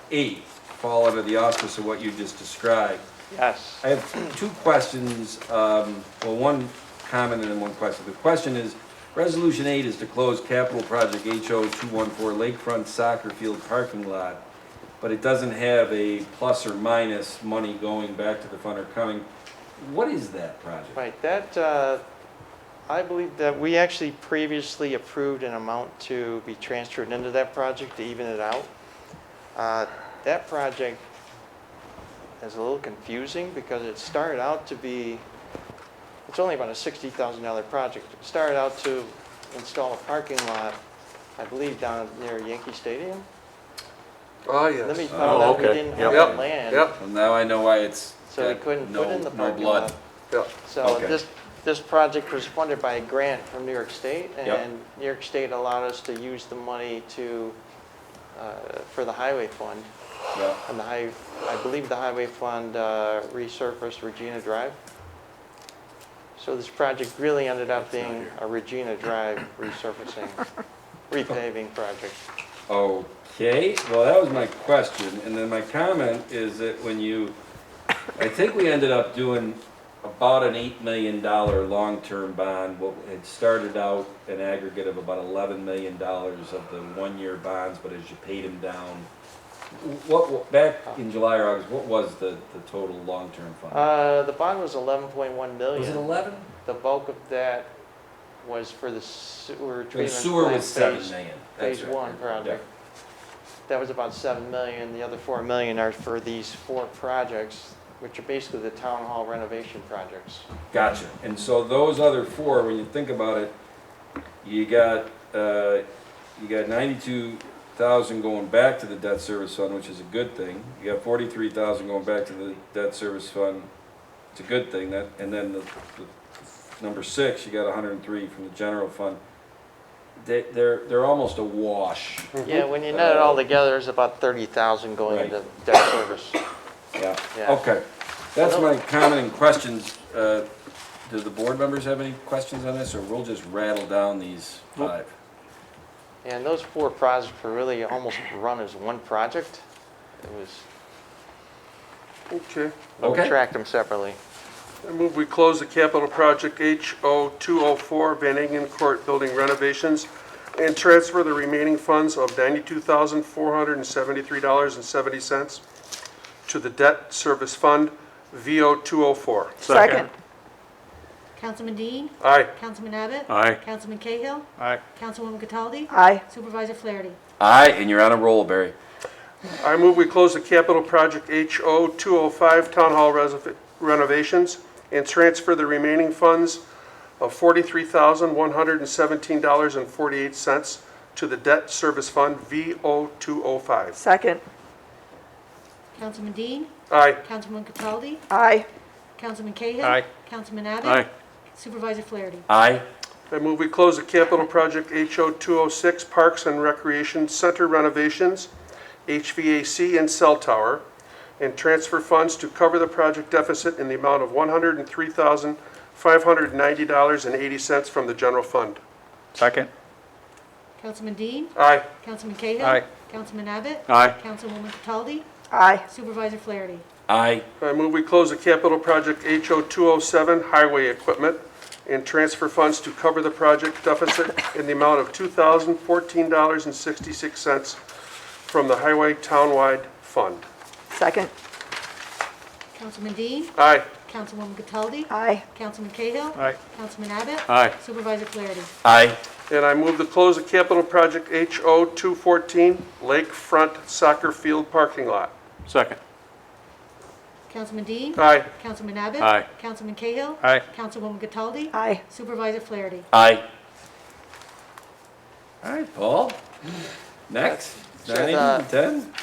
Speaker 1: 8 fall under the auspice of what you just described.
Speaker 10: Yes.
Speaker 1: I have 2 questions, well, one comment and then one question. The question is, Resolution 8 is to close capital project HO214 Lakefront Soccer Field parking lot, but it doesn't have a plus or minus money going back to the fund or coming. What is that project?
Speaker 10: Right, that, I believe that we actually previously approved an amount to be transferred into that project to even it out. That project is a little confusing because it started out to be, it's only about a $60,000 project. It started out to install a parking lot, I believe down near Yankee Stadium.
Speaker 7: Oh, yes.
Speaker 10: Then we found out we didn't have the
Speaker 7: Yep.
Speaker 10: land,
Speaker 7: Yep.
Speaker 1: Well, now I know why it's
Speaker 10: so we
Speaker 1: got
Speaker 10: couldn't put in the
Speaker 1: no
Speaker 10: parking
Speaker 1: blood.
Speaker 10: lot.
Speaker 7: Yep.
Speaker 10: So
Speaker 1: Okay.
Speaker 10: this project was funded by a grant from New York State,
Speaker 1: Yep.
Speaker 10: and New York State allowed us to use the money for the highway fund.
Speaker 1: Yeah.
Speaker 10: And I believe the highway fund resurfaced Regina Drive. So this project really ended up being a Regina Drive resurfacing, repaving project.
Speaker 1: Okay, well, that was my question, and then my comment is that I think we ended up doing about an $8 million long-term bond. Well, it started out an aggregate of about $11 million of the one-year bonds, but as you paid them down, back in July or August, what was the total long-term fund?
Speaker 10: The bond was 11.1 million.
Speaker 1: Was it 11?
Speaker 10: The bulk of that was for the sewer treatment
Speaker 1: The sewer
Speaker 10: plant
Speaker 1: was 7
Speaker 10: phase-
Speaker 1: million. That's
Speaker 10: Phase
Speaker 1: right.
Speaker 10: one project. That was about 7 million. The other 4 million are for these 4 projects, which are basically the town hall renovation projects.
Speaker 1: Gotcha. And so those other 4, when you think about it, you got 92,000 going back to the debt service fund, which is a good thing. You got 43,000 going back to the debt service fund. It's a good thing. And then the number 6, you got 103 from the general fund. they're almost a wash.
Speaker 14: Yeah, when you net it all together, there's about 30,000 going
Speaker 1: Right.
Speaker 14: into debt service.
Speaker 1: Yeah,
Speaker 14: Yeah.
Speaker 1: okay. That's my comment and questions. Do the board members have any questions on this, or we'll just rattle down these 5?
Speaker 14: And those 4 projects were really almost run as one project. It was,
Speaker 3: Okay.
Speaker 14: we
Speaker 1: Okay.
Speaker 14: tracked them separately.
Speaker 3: I move we close the capital project HO204 Van Ingen Court building renovations and transfer the remaining funds of $92,473.70 to the debt service fund VO204.
Speaker 2: Second.
Speaker 4: Councilman Dean.
Speaker 3: Aye.
Speaker 4: Councilman Abbott.
Speaker 5: Aye.
Speaker 4: Councilman Cahill.
Speaker 8: Aye.
Speaker 4: Councilwoman Cataldi.
Speaker 2: Aye.
Speaker 4: Supervisor Flaherty.
Speaker 1: Aye, and you're on a roll, Barry.
Speaker 3: I move we close the capital project HO205 Town Hall renovations and transfer the remaining funds of $43,117.48 to the debt service fund VO205.
Speaker 2: Second.
Speaker 4: Councilman Dean.
Speaker 3: Aye.
Speaker 4: Councilwoman Cataldi.
Speaker 2: Aye.
Speaker 4: Councilman Cahill.
Speaker 8: Aye.
Speaker 4: Councilman Abbott.
Speaker 5: Aye.
Speaker 4: Supervisor Flaherty.
Speaker 1: Aye.
Speaker 3: I move we close the capital project HO206 Parks and Recreation Center renovations, HVAC and cell tower, and transfer funds to cover the project deficit in the amount of $103,590.80 from the general fund.
Speaker 8: Second.
Speaker 4: Councilman Dean.
Speaker 3: Aye.
Speaker 4: Councilman Cahill.
Speaker 8: Aye.
Speaker 4: Councilman Abbott.
Speaker 5: Aye.
Speaker 4: Councilwoman Cataldi.
Speaker 2: Aye.
Speaker 4: Supervisor Flaherty.
Speaker 1: Aye.
Speaker 3: I move we close the capital project HO207 Highway Equipment and transfer funds to cover the project deficit in the amount of $2,014.66 from the Highway Townwide Fund.
Speaker 2: Second.
Speaker 4: Councilman Dean.
Speaker 3: Aye.
Speaker 4: Councilwoman Cataldi.
Speaker 2: Aye.
Speaker 4: Councilman Cahill.
Speaker 8: Aye.
Speaker 4: Councilman Abbott.
Speaker 5: Aye.
Speaker 4: Supervisor Flaherty.
Speaker 1: Aye.
Speaker 3: And I move to close the capital project HO214 Lakefront Soccer Field Parking Lot.
Speaker 5: Second.
Speaker 4: Councilman Dean.
Speaker 3: Aye.
Speaker 4: Councilman Abbott.
Speaker 5: Aye.
Speaker 4: Councilman Cahill.
Speaker 8: Aye.
Speaker 4: Councilwoman Cataldi.
Speaker 2: Aye.
Speaker 4: Supervisor Flaherty.
Speaker 1: Aye. All right, Paul. Next.
Speaker 14: So
Speaker 1: 9
Speaker 14: the-
Speaker 1: and 10?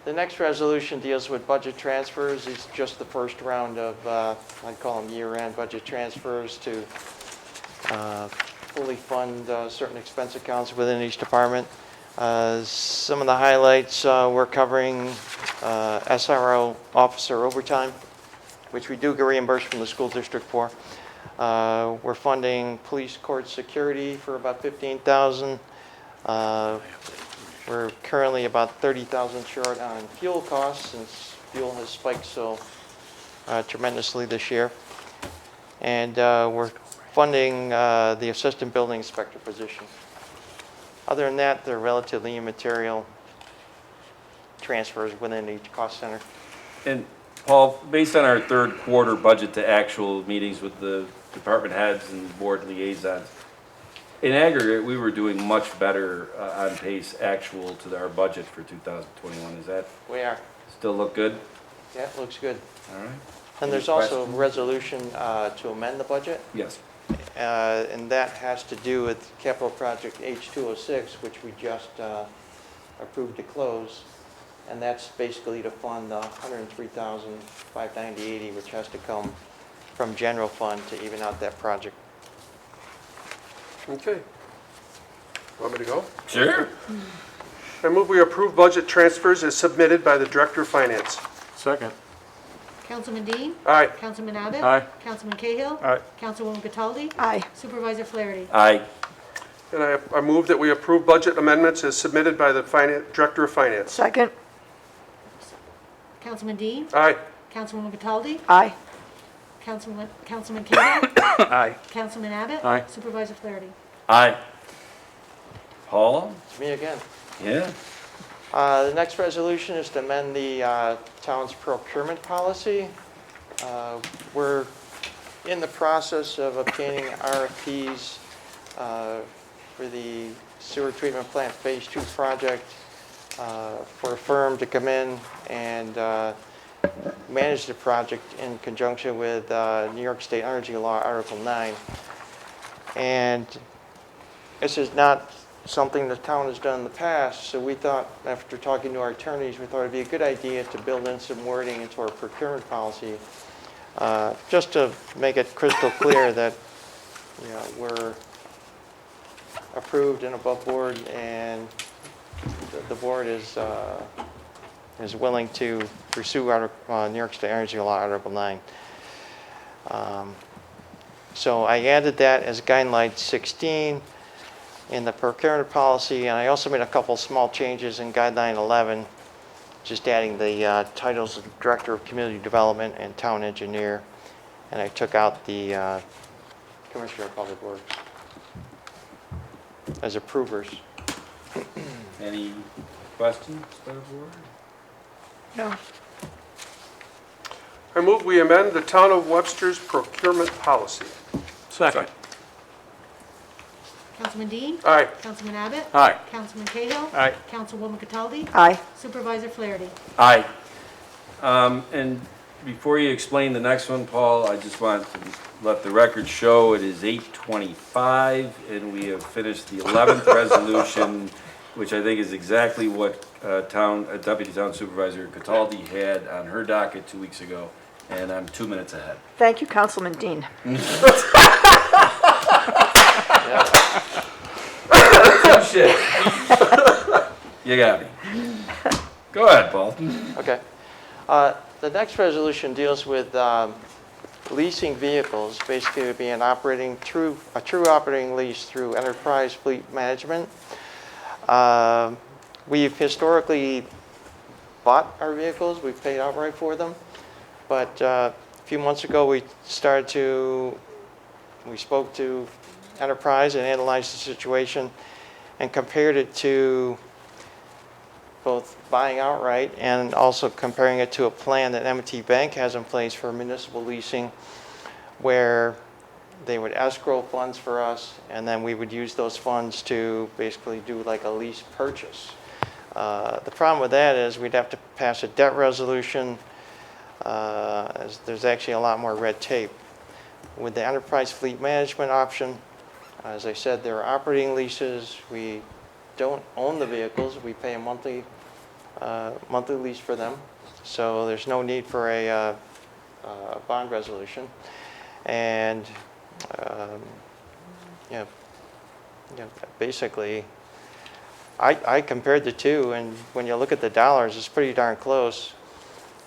Speaker 14: The next resolution deals with budget transfers. It's just the first round of, I'd call them year-end budget transfers to fully fund certain expense accounts within each department. Some of the highlights, we're covering SRO officer overtime, which we do get reimbursed from the school district for. We're funding police court security for about $15,000. We're currently about $30,000 short on fuel costs since fuel has spiked so tremendously this year. And we're funding the assistant building inspector position. Other than that, they're relatively immaterial transfers within each cost center.
Speaker 1: And Paul, based on our third quarter budget to actual meetings with the department heads and board liaisons, in aggregate, we were doing much better on pace actual to our budget for 2021. Is that
Speaker 14: We are.
Speaker 1: still look good?
Speaker 14: Yeah, it looks good.
Speaker 1: All right.
Speaker 14: And there's
Speaker 1: Any
Speaker 14: also a
Speaker 1: questions?
Speaker 14: resolution to amend the budget.
Speaker 1: Yes.
Speaker 14: And that has to do with capital project H206, which we just approved to close. And that's basically to fund the $103,590.80, which has to come from general fund to even out that project.
Speaker 3: Okay. Want me to go?
Speaker 1: Sure.
Speaker 3: I move we approve budget transfers as submitted by the Director of Finance.
Speaker 5: Second.
Speaker 4: Councilman Dean.
Speaker 3: Aye.
Speaker 4: Councilman Abbott.
Speaker 5: Aye.
Speaker 4: Councilman Cahill.
Speaker 8: Aye.
Speaker 4: Councilwoman Cataldi.
Speaker 2: Aye.
Speaker 4: Supervisor Flaherty.
Speaker 1: Aye.
Speaker 3: And I move that we approve budget amendments as submitted by the Director of Finance.
Speaker 2: Second.
Speaker 4: Councilman Dean.
Speaker 3: Aye.
Speaker 4: Councilwoman Cataldi.
Speaker 2: Aye.
Speaker 4: Councilman Cahill.
Speaker 8: Aye.
Speaker 4: Councilman Abbott.
Speaker 5: Aye.
Speaker 4: Supervisor Flaherty.
Speaker 1: Aye. Paul?
Speaker 14: It's me again.
Speaker 1: Yeah.
Speaker 14: The next resolution is to amend the town's procurement policy. We're in the process of obtaining RFPs for the sewer treatment plant Phase 2 project for a firm to come in and manage the project in conjunction with New York State Energy Law, Article 9. And this is not something the town has done in the past, so we thought, after talking to our attorneys, we thought it'd be a good idea to build in some wording into our procurement policy, just to make it crystal clear that, you know, approved and above board, and the board is willing to pursue New York State Energy Law Article 9. So I added that as guideline 16 in the procurement policy, and I also made a couple small changes in guideline 11, just adding the titles of Director of Community Development and Town Engineer, and I took out the Commissioner of Public Works as approvers.
Speaker 1: Any questions by the board?
Speaker 2: No.
Speaker 3: I move we amend the Town of Webster's procurement policy.
Speaker 7: Second.
Speaker 4: Councilman Dean.
Speaker 3: Aye.
Speaker 4: Councilman Abbott.
Speaker 7: Aye.
Speaker 4: Councilman Cahill.
Speaker 8: Aye.
Speaker 4: Councilwoman Cataldi.
Speaker 2: Aye.
Speaker 4: Supervisor Flaherty.
Speaker 1: Aye. And before you explain the next one, Paul, I just want to let the record show it is 8:25, and we have finished the 11th resolution, which I think is exactly what Deputy Town Supervisor Cataldi had on her docket 2 weeks ago, and I'm 2 minutes ahead.
Speaker 2: Thank you, Councilman Dean.
Speaker 1: Shit. You got me. Go ahead, Paul.
Speaker 14: Okay. The next resolution deals with leasing vehicles. Basically, it would be a true operating lease through Enterprise Fleet Management. We've historically bought our vehicles. We've paid outright for them. But a few months ago, we spoke to Enterprise and analyzed the situation and compared it to both buying outright and also comparing it to a plan that M&T Bank has in place for municipal leasing, where they would escrow funds for us, and then we would use those funds to basically do like a lease purchase. The problem with that is we'd have to pass a debt resolution. As there's actually a lot more red tape. With the Enterprise Fleet Management option, as I said, there are operating leases. We don't own the vehicles. We pay a monthly lease for them. So there's no need for a bond resolution. And basically, I compared the two, and when you look at the dollars, it's pretty darn close.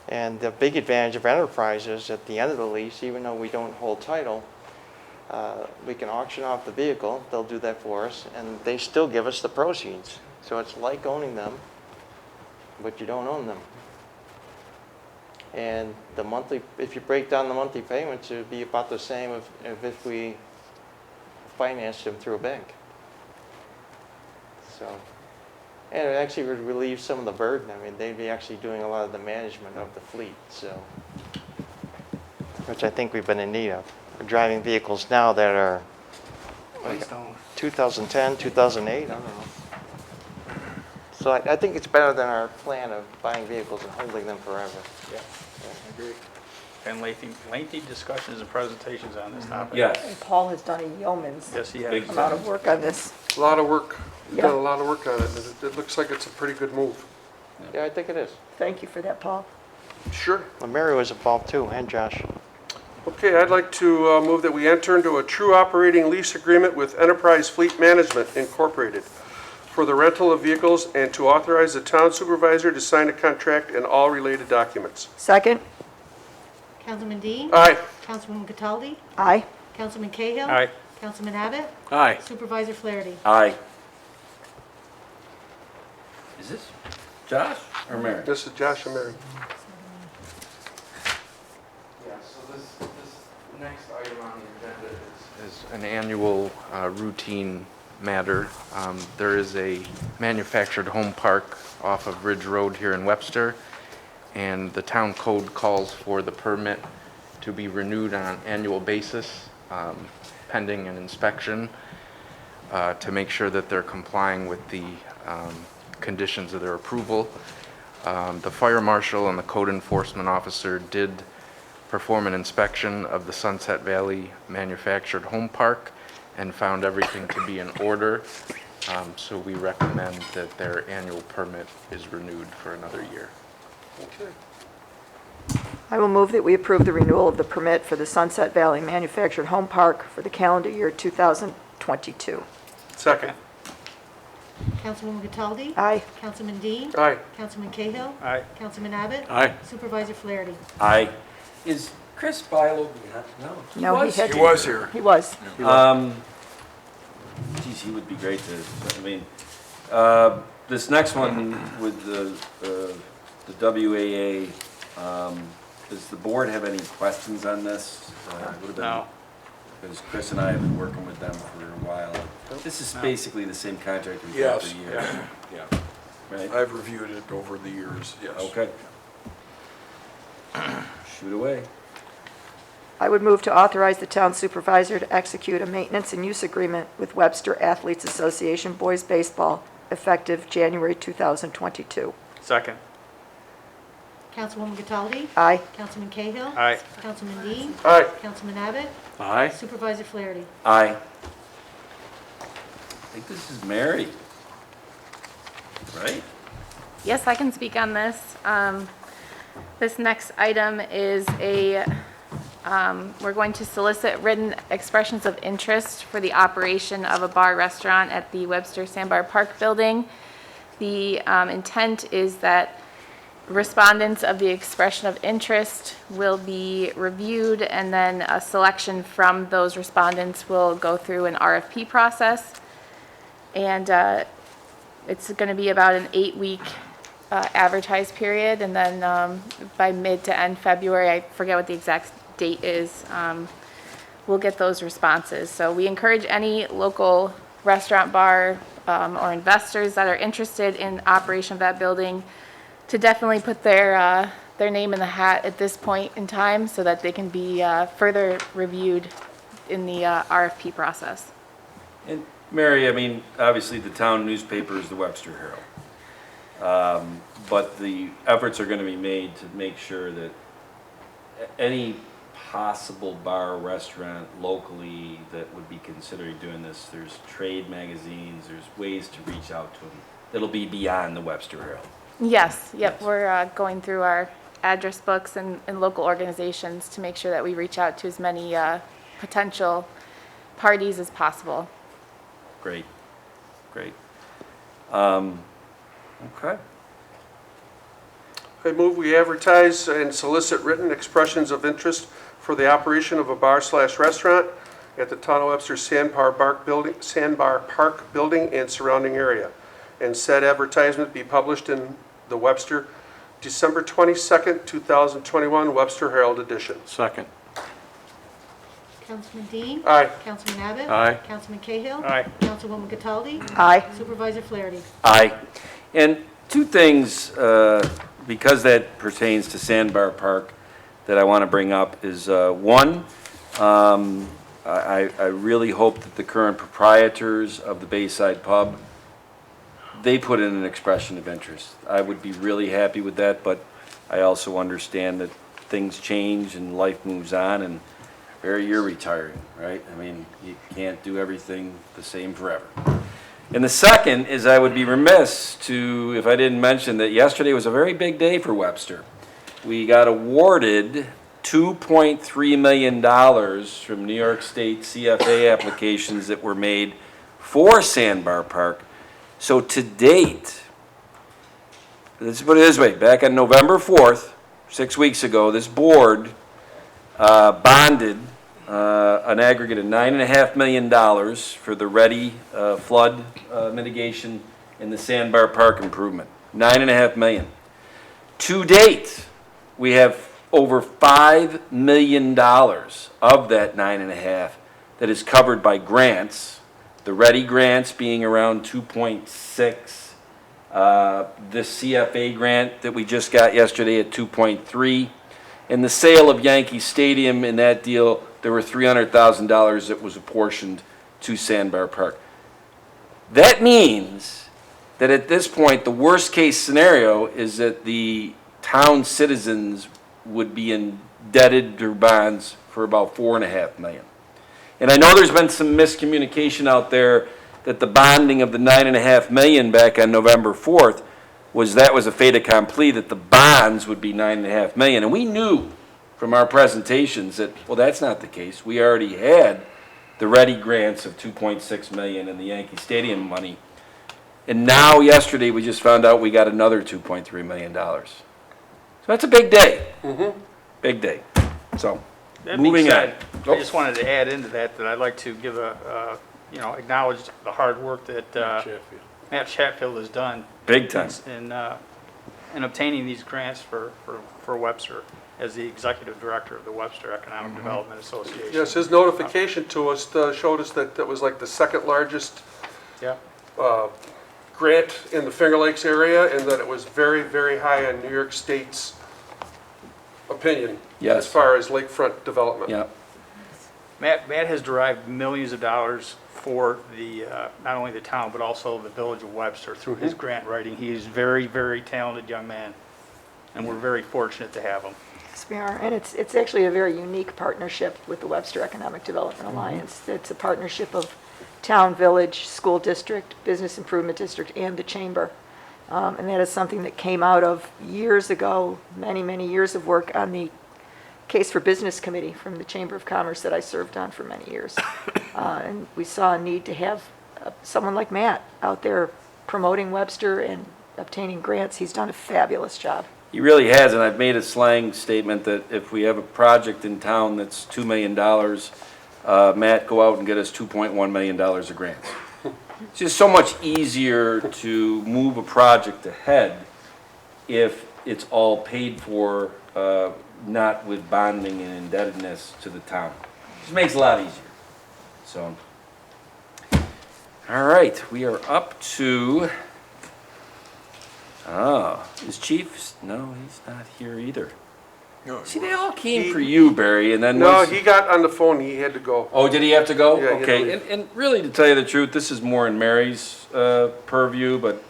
Speaker 14: And the big advantage of Enterprise is at the end of the lease, even though we don't hold title, we can auction off the vehicle. They'll do that for us, and they still give us the proceeds. So it's like owning them, but you don't own them. And the monthly, if you break down the monthly payments, it would be about the same if we financed them through a bank. So, and it actually would relieve some of the burden. I mean, they'd be actually doing a lot of the management of the fleet, so, which I think we've been in need of. We're driving vehicles now that are like 2010, 2008, I don't know. So I think it's better than our plan of buying vehicles and holding them forever.
Speaker 8: Yeah, I agree. And lengthy discussions and presentations on this topic.
Speaker 1: Yes.
Speaker 2: And Paul has done a yeoman's
Speaker 8: Yes, he
Speaker 1: Big
Speaker 8: has.
Speaker 2: amount of work on this.
Speaker 3: A lot of work. You've
Speaker 2: Yeah.
Speaker 3: done a lot of work on it. It looks like it's a pretty good move.
Speaker 14: Yeah, I think it is.
Speaker 2: Thank you for that, Paul.
Speaker 3: Sure.
Speaker 14: Well, Mary was involved too, and Josh.
Speaker 3: Okay, I'd like to move that we enter into a true operating lease agreement with Enterprise Fleet Management Incorporated for the rental of vehicles and to authorize the town supervisor to sign a contract and all related documents.
Speaker 2: Second?
Speaker 4: Councilman Dean.
Speaker 3: Aye.
Speaker 4: Councilwoman Cataldi.
Speaker 2: Aye.
Speaker 4: Councilman Cahill.
Speaker 8: Aye.
Speaker 4: Councilman Abbott.
Speaker 7: Aye.
Speaker 4: Supervisor Flaherty.
Speaker 1: Aye. Is this Josh or Mary?
Speaker 3: This is Josh and Mary.
Speaker 15: Yeah, so this next item on the agenda is an annual routine matter. There is a manufactured home park off of Ridge Road here in Webster, and the town code calls for the permit to be renewed on an annual basis, pending an inspection, to make sure that they're complying with the conditions of their approval. The fire marshal and the code enforcement officer did perform an inspection of the Sunset Valley manufactured home park and found everything to be in order. So we recommend that their annual permit is renewed for another year.
Speaker 3: Okay.
Speaker 2: I will move that we approve the renewal of the permit for the Sunset Valley Manufactured Home Park for the calendar year 2022.
Speaker 7: Second.
Speaker 4: Councilwoman Cataldi?
Speaker 2: Aye.
Speaker 4: Councilman Dean?
Speaker 7: Aye.
Speaker 4: Councilman Cahill?
Speaker 8: Aye.
Speaker 4: Councilman Abbott?
Speaker 7: Aye.
Speaker 4: Supervisor Flaherty?
Speaker 1: Aye. Is Chris Bilo behind? No.
Speaker 2: No, he had
Speaker 7: He
Speaker 2: to.
Speaker 7: was here.
Speaker 2: He was.
Speaker 1: Geez, he would be great to, I mean, this next one with the WAA, does the board have any questions on this? Would have been-
Speaker 8: No.
Speaker 1: Because Chris and I have been working with them for a while. This is basically the same contract we've had
Speaker 7: Yes,
Speaker 1: for years.
Speaker 7: yeah.
Speaker 1: Right?
Speaker 7: I've reviewed it over the years, yes.
Speaker 1: Okay. Shoot away.
Speaker 2: I would move to authorize the town supervisor to execute a maintenance and use agreement with Webster Athletes Association Boys Baseball effective January 2022.
Speaker 8: Second.
Speaker 4: Councilwoman Cataldi?
Speaker 2: Aye.
Speaker 4: Councilman Cahill?
Speaker 8: Aye.
Speaker 4: Councilman Dean?
Speaker 7: Aye.
Speaker 4: Councilman Abbott?
Speaker 7: Aye.
Speaker 4: Supervisor Flaherty?
Speaker 1: Aye. I think this is Mary. Right?
Speaker 13: Yes, I can speak on this. This next item is we're going to solicit written expressions of interest for the operation of a bar restaurant at the Webster Sandbar Park building. The intent is that respondents of the expression of interest will be reviewed, and then a selection from those respondents will go through an RFP process. And it's going to be about an 8-week advertised period, and then by mid to end February, I forget what the exact date is, we'll get those responses. So we encourage any local restaurant, bar, or investors that are interested in operation of that building to definitely put their name in the hat at this point in time so that they can be further reviewed in the RFP process.
Speaker 1: And Mary, I mean, obviously the town newspaper is the Webster Herald. But the efforts are going to be made to make sure that any possible bar or restaurant locally that would be considering doing this, there's trade magazines, there's ways to reach out to them that'll be beyond the Webster Herald.
Speaker 13: Yes, yep, we're going through our address books and local organizations to make sure that we reach out to as many potential parties as possible.
Speaker 1: Great, great. Okay.
Speaker 7: I move we advertise and solicit written expressions of interest for the operation of a bar/restaurant at the Town of Webster Sandbar Park building and surrounding area. And said advertisement be published in the Webster, December 22nd, 2021, Webster Herald edition.
Speaker 15: Second.
Speaker 4: Councilman Dean?
Speaker 7: Aye.
Speaker 4: Councilman Abbott?
Speaker 15: Aye.
Speaker 4: Councilman Cahill?
Speaker 8: Aye.
Speaker 4: Councilwoman Cataldi?
Speaker 2: Aye.
Speaker 4: Supervisor Flaherty?
Speaker 1: Aye. And two things, because that pertains to Sandbar Park, that I want to bring up is, one, I really hope that the current proprietors of the Bayside Pub, they put in an expression of interest. I would be really happy with that, but I also understand that things change and life moves on, and Barry, you're retiring, right? I mean, you can't do everything the same forever. And the second is I would be remiss to, if I didn't mention that yesterday was a very big day for Webster. We got awarded $2.3 million from New York State CFA applications that were made for Sandbar Park. So to date, let's put it this way, back on November 4th, 6 weeks ago, this board bonded an aggregate of $9.5 million for the ready flood mitigation and the Sandbar Park improvement. $9.5 million. To date, we have over $5 million of that $9.5 that is covered by grants. The ready grants being around 2.6. The CFA grant that we just got yesterday at 2.3. And the sale of Yankee Stadium in that deal, there were $300,000 that was apportioned to Sandbar Park. That means that at this point, the worst case scenario is that the town citizens would be indebted to bonds for about $4.5 million. And I know there's been some miscommunication out there that the bonding of the $9.5 million back on November 4th was a fait accompli, that the bonds would be $9.5 million. And we knew from our presentations that, well, that's not the case. We already had the ready grants of 2.6 million and the Yankee Stadium money. And now, yesterday, we just found out we got another $2.3 million. So that's a big day. Big day. So,
Speaker 8: That being
Speaker 1: moving on.
Speaker 8: said, I just wanted to add into that I'd like to give acknowledge the hard work that Matt Chatfield has done
Speaker 1: Big time.
Speaker 8: in obtaining these grants for Webster as the executive director of the Webster Economic Development Association.
Speaker 7: Yes, his notification to us showed us that that was like the second largest
Speaker 8: Yeah.
Speaker 7: grant in the Finger Lakes area, and that it was very, very high on New York State's opinion
Speaker 1: Yes.
Speaker 7: as far as lakefront development.
Speaker 1: Yeah.
Speaker 8: Matt has derived millions of dollars for the, not only the town, but also the village of Webster through his grant writing. He is very, very talented young man, and we're very fortunate to have him.
Speaker 2: Yes, we are. And it's actually a very unique partnership with the Webster Economic Development Alliance. It's a partnership of town, village, school district, business improvement district, and the chamber. And that is something that came out of years ago, many, many years of work on the Case for Business Committee from the Chamber of Commerce that I served on for many years. And we saw a need to have someone like Matt out there promoting Webster and obtaining grants. He's done a fabulous job.
Speaker 1: He really has, and I've made a slang statement that if we have a project in town that's $2 million, Matt, go out and get us $2.1 million of grants. It's just so much easier to move a project ahead if it's all paid for, not with bonding and indebtedness to the town. Just makes it a lot easier. So, all right, we are up to, is Chief, no, he's not here either. See, they all came for you, Barry, and then
Speaker 7: No,
Speaker 1: once-
Speaker 7: he got on the phone, he had to go.
Speaker 1: Oh, did he have to go?
Speaker 7: Yeah, he had to
Speaker 1: Okay,
Speaker 7: leave.
Speaker 1: and really, to tell you the truth, this is more in Mary's purview, but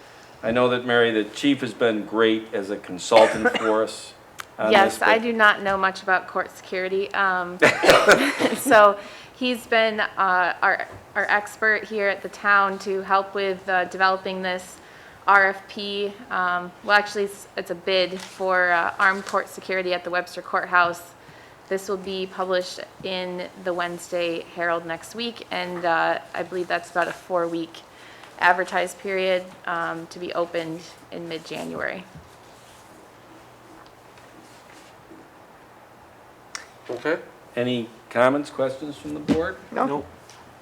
Speaker 1: I know that, Mary, the chief has been great as a consultant for us on
Speaker 16: Yes,
Speaker 1: this,
Speaker 16: I
Speaker 1: but-
Speaker 16: do not know much about court security. So he's been our expert here at the town to help with developing this RFP. Well, actually, it's a bid for armed court security at the Webster Courthouse. This will be published in the Wednesday Herald next week, and I believe that's about a 4-week advertised period to be opened in mid-January.
Speaker 7: Okay?
Speaker 1: Any comments, questions from the board?
Speaker 2: No?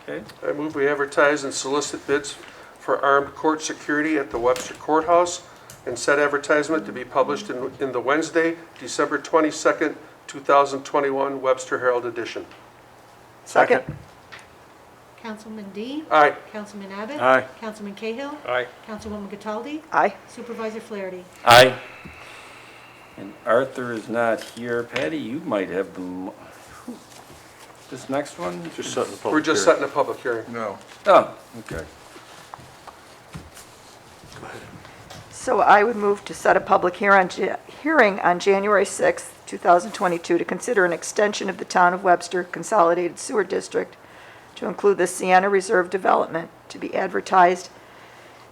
Speaker 1: Okay.
Speaker 7: I move we advertise and solicit bids for armed court security at the Webster Courthouse and set advertisement to be published in the Wednesday, December 22nd, 2021 Webster Herald edition.
Speaker 2: Second?
Speaker 4: Councilman Dean.
Speaker 7: Aye.
Speaker 4: Councilman Abbott.
Speaker 5: Aye.
Speaker 4: Councilman Cahill.
Speaker 8: Aye.
Speaker 4: Councilwoman Cataldi.
Speaker 2: Aye.
Speaker 4: Supervisor Flaherty.
Speaker 1: Aye. And Arthur is not here. Patty, you might have this next one?
Speaker 5: Just setting the public
Speaker 7: We're just
Speaker 5: hearing.
Speaker 7: setting a public hearing.
Speaker 5: No.
Speaker 1: Oh, okay.
Speaker 2: So I would move to set a public hearing on January 6th, 2022, to consider an extension of the Town of Webster Consolidated Sewer District to include the Sienna Reserve Development to be advertised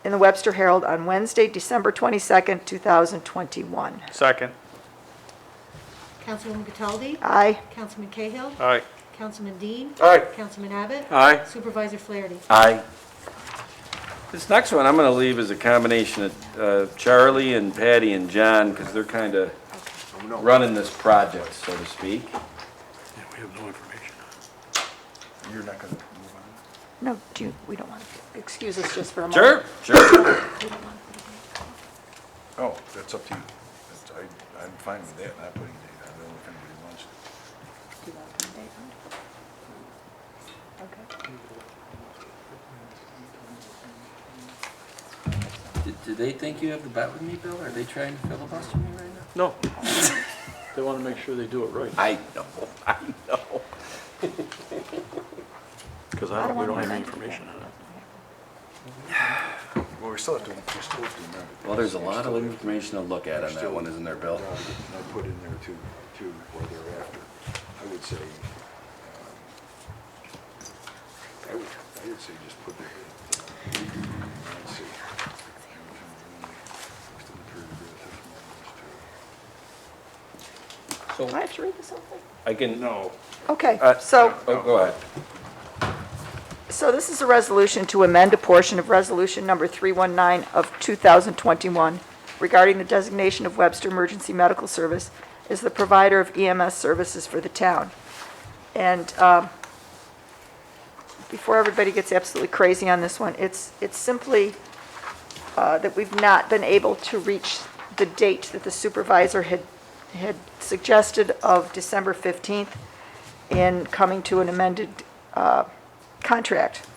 Speaker 2: in the Webster Herald on Wednesday, December 22nd, 2021.
Speaker 8: Second.
Speaker 4: Councilwoman Cataldi.
Speaker 2: Aye.
Speaker 4: Councilman Cahill.
Speaker 8: Aye.
Speaker 4: Councilman Dean.
Speaker 7: Aye.
Speaker 4: Councilman Abbott.
Speaker 5: Aye.
Speaker 4: Supervisor Flaherty.
Speaker 1: Aye. This next one I'm going to leave as a combination of Charlie and Patty and John, because they're kind of running this project, so to speak.
Speaker 5: Yeah, we have no information. You're not going to move on?
Speaker 2: No, we don't want to, excuse us just for a
Speaker 1: Sure,
Speaker 2: moment.
Speaker 1: sure.
Speaker 5: Oh, that's up to you. I'm fine with that, not putting date. I don't know if anybody wants to.
Speaker 2: Do you want to put a date on it? Okay.
Speaker 1: Do they think you have the bet with me, Bill? Are they trying to filibuster me right now?
Speaker 5: No. They want to make sure they do it right.
Speaker 1: I know.
Speaker 5: Because
Speaker 2: I don't
Speaker 5: we don't
Speaker 2: want
Speaker 5: have
Speaker 2: to
Speaker 5: any
Speaker 2: amend
Speaker 5: information on it. Well, we still have to amend it.
Speaker 1: Well, there's a lot of information to look at on that one, isn't there, Bill?
Speaker 5: I put in there too, where they're after. I would say, I would say just put the, let's see.
Speaker 1: So
Speaker 2: Do I have to read this whole thing?
Speaker 1: I can,
Speaker 8: No.
Speaker 2: Okay,
Speaker 1: Uh,
Speaker 2: so
Speaker 1: oh, go ahead.
Speaker 2: So this is a resolution to amend a portion of Resolution Number 319 of 2021 regarding the designation of Webster Emergency Medical Service as the provider of EMS services for the town. And before everybody gets absolutely crazy on this one, it's simply that we've not been able to reach the date that the supervisor had suggested of December 15th in coming to an amended contract.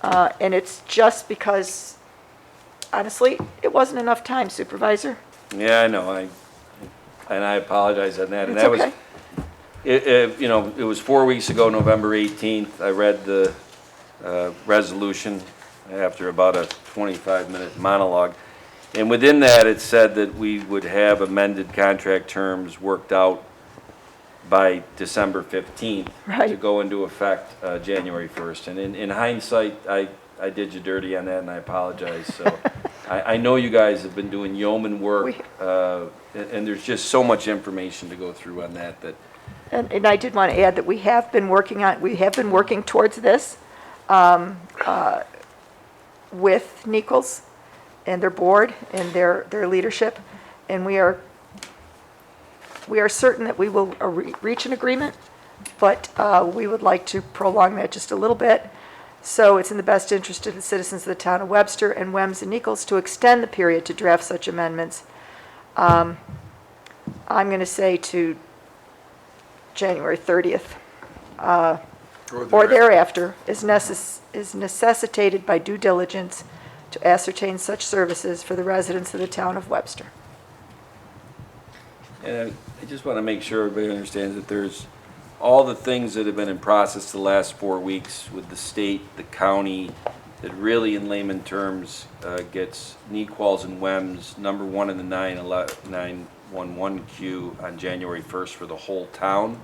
Speaker 2: And it's just because, honestly, it wasn't enough time, Supervisor.
Speaker 1: Yeah, I know, and I apologize on that. And
Speaker 2: It's
Speaker 1: that was,
Speaker 2: okay.
Speaker 1: it was 4 weeks ago, November 18th. I read the resolution after about a 25-minute monologue. And within that, it said that we would have amended contract terms worked out by December 15th. To
Speaker 2: Right.
Speaker 1: go into effect January 1st. And in hindsight, I did you dirty on that, and I apologize. So I know you guys have been doing yeoman work, and there's just so much information to go through on that.
Speaker 2: And I did want to add that we have been working towards this with Nichols and their board and their leadership, and we are certain that we will reach an agreement, but we would like to prolong that just a little bit. So it's in the best interest of the citizens of the town of Webster and Wems and Nichols to extend the period to draft such amendments. I'm going to say to January 30th. Or thereafter, is necessitated by due diligence to ascertain such services for the residents of the town of Webster.
Speaker 1: And I just want to make sure everybody understands that there's all the things that have been in process the last 4 weeks with the state, the county, that really in layman terms gets Niquals and Wems number one in the 911 queue on January 1st for the whole town.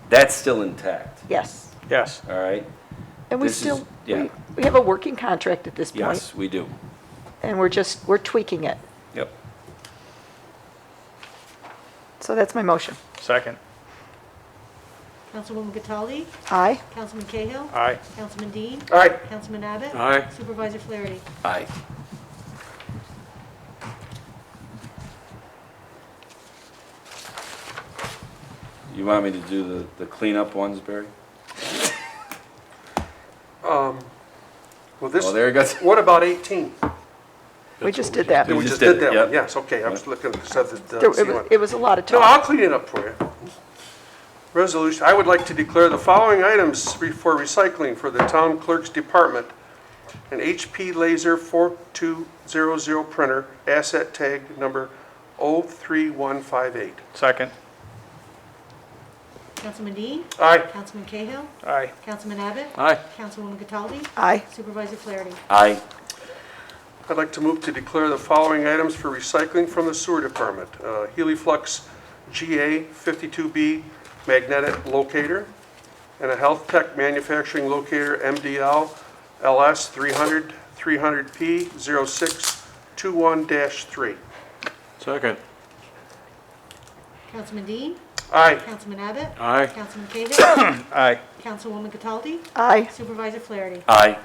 Speaker 1: That's still intact,
Speaker 2: Yes.
Speaker 8: Yes.
Speaker 1: all right?
Speaker 2: And we
Speaker 1: This is-
Speaker 2: still,
Speaker 1: yeah.
Speaker 2: we have a working contract at this point.
Speaker 1: Yes, we do.
Speaker 2: And we're tweaking it.
Speaker 1: Yep.
Speaker 2: So that's my motion.
Speaker 8: Second.
Speaker 4: Councilwoman Cataldi?
Speaker 2: Aye.
Speaker 4: Councilman Cahill?
Speaker 8: Aye.
Speaker 4: Councilman Dean?
Speaker 7: Aye.
Speaker 4: Councilman Abbott?
Speaker 5: Aye.
Speaker 4: Supervisor Flaherty?
Speaker 1: Aye. You want me to do the cleanup ones, Barry?
Speaker 7: Well, this,
Speaker 1: Oh, there it goes.
Speaker 7: what about 18?
Speaker 2: We just did that.
Speaker 1: We
Speaker 7: We
Speaker 1: just
Speaker 7: just did
Speaker 1: did it,
Speaker 7: that
Speaker 1: yep.
Speaker 7: one, yes, okay, I was looking at
Speaker 2: It was a lot of
Speaker 7: No,
Speaker 2: talk.
Speaker 7: I'll clean it up for you. Resolution, I would like to declare the following items for recycling for the town clerk's department. An HP Laser 4200 printer, asset tag number 03158.
Speaker 8: Second.
Speaker 4: Councilman Dean?
Speaker 7: Aye.
Speaker 4: Councilman Cahill?
Speaker 8: Aye.
Speaker 4: Councilman Abbott?
Speaker 5: Aye.
Speaker 4: Councilwoman Cataldi?
Speaker 2: Aye.
Speaker 4: Supervisor Flaherty?
Speaker 1: Aye.
Speaker 7: I'd like to move to declare the following items for recycling from the sewer department. Heliflux GA 52B magnetic locator, and a Health Tech manufacturing locator MDL LS 300 300P 0621-3.
Speaker 5: Second.
Speaker 4: Councilman Dean?
Speaker 7: Aye.
Speaker 4: Councilman Abbott?
Speaker 5: Aye.
Speaker 4: Councilman Cahill?
Speaker 8: Aye.
Speaker 4: Councilwoman Cataldi?
Speaker 2: Aye.
Speaker 4: Supervisor Flaherty?
Speaker 1: Aye.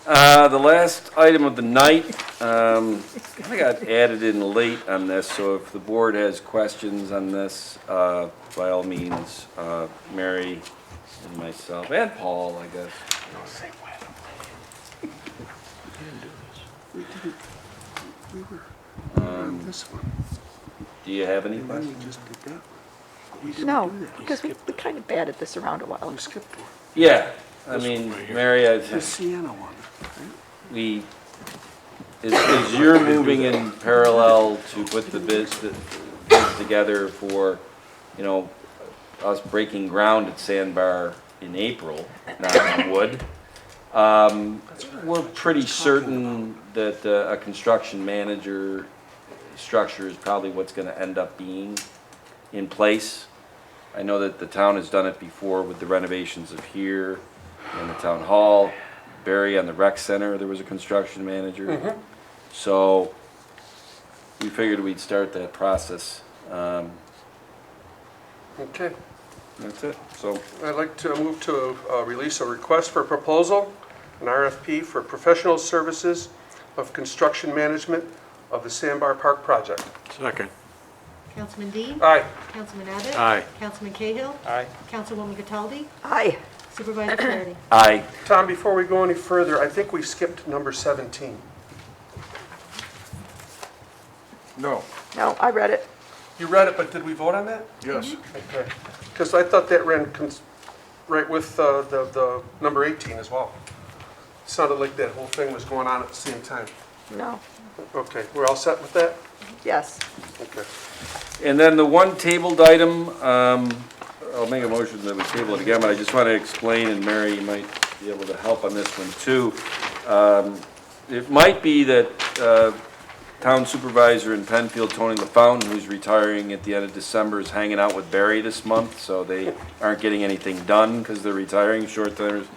Speaker 1: The last item of the night, I got added in late on this, so if the board has questions on this, by all means, Mary and myself, and Paul, I guess. Do you have any questions?
Speaker 2: No, because we kind of batted this around a while.
Speaker 1: Yeah, I mean, Mary,
Speaker 11: Sienna one.
Speaker 1: we, as you're moving in parallel to put the bids together for, you know, us breaking ground at Sandbar in April, knock on wood, we're pretty certain that a construction manager structure is probably what's gonna end up being in place. I know that the town has done it before with the renovations of here and the town hall. Barry, on the rec center, there was a construction manager. So we figured we'd start that process.
Speaker 7: Okay.
Speaker 1: That's it. So,
Speaker 7: I'd like to move to release a request for proposal, an RFP for professional services of construction management of the Sandbar Park project.
Speaker 5: Second.
Speaker 4: Councilman Dean.
Speaker 7: Aye.
Speaker 4: Councilman Abbott.
Speaker 5: Aye.
Speaker 4: Councilman Cahill.
Speaker 8: Aye.
Speaker 4: Councilwoman Cataldi.
Speaker 2: Aye.
Speaker 4: Supervisor Flaherty.
Speaker 1: aye.
Speaker 7: Tom, before we go any further, I think we skipped number 17.
Speaker 5: No.
Speaker 2: No, I read it.
Speaker 7: You read it, but did we vote on that?
Speaker 5: Yes.
Speaker 7: Okay. Because I thought that ran right with the number 18 as well. Sounded like that whole thing was going on at the same time.
Speaker 2: No.
Speaker 7: Okay, we're all set with that?
Speaker 2: Yes.
Speaker 7: Okay.
Speaker 1: And then the one tabled item, I'll make a motion that we table it again, but I just want to explain, and Mary, you might be able to help on this one too. It might be that Town Supervisor in Penfield, Tony LaFountain, who's retiring at the end of December, is hanging out with Barry this month, so they aren't getting anything done because they're retiring short-timers.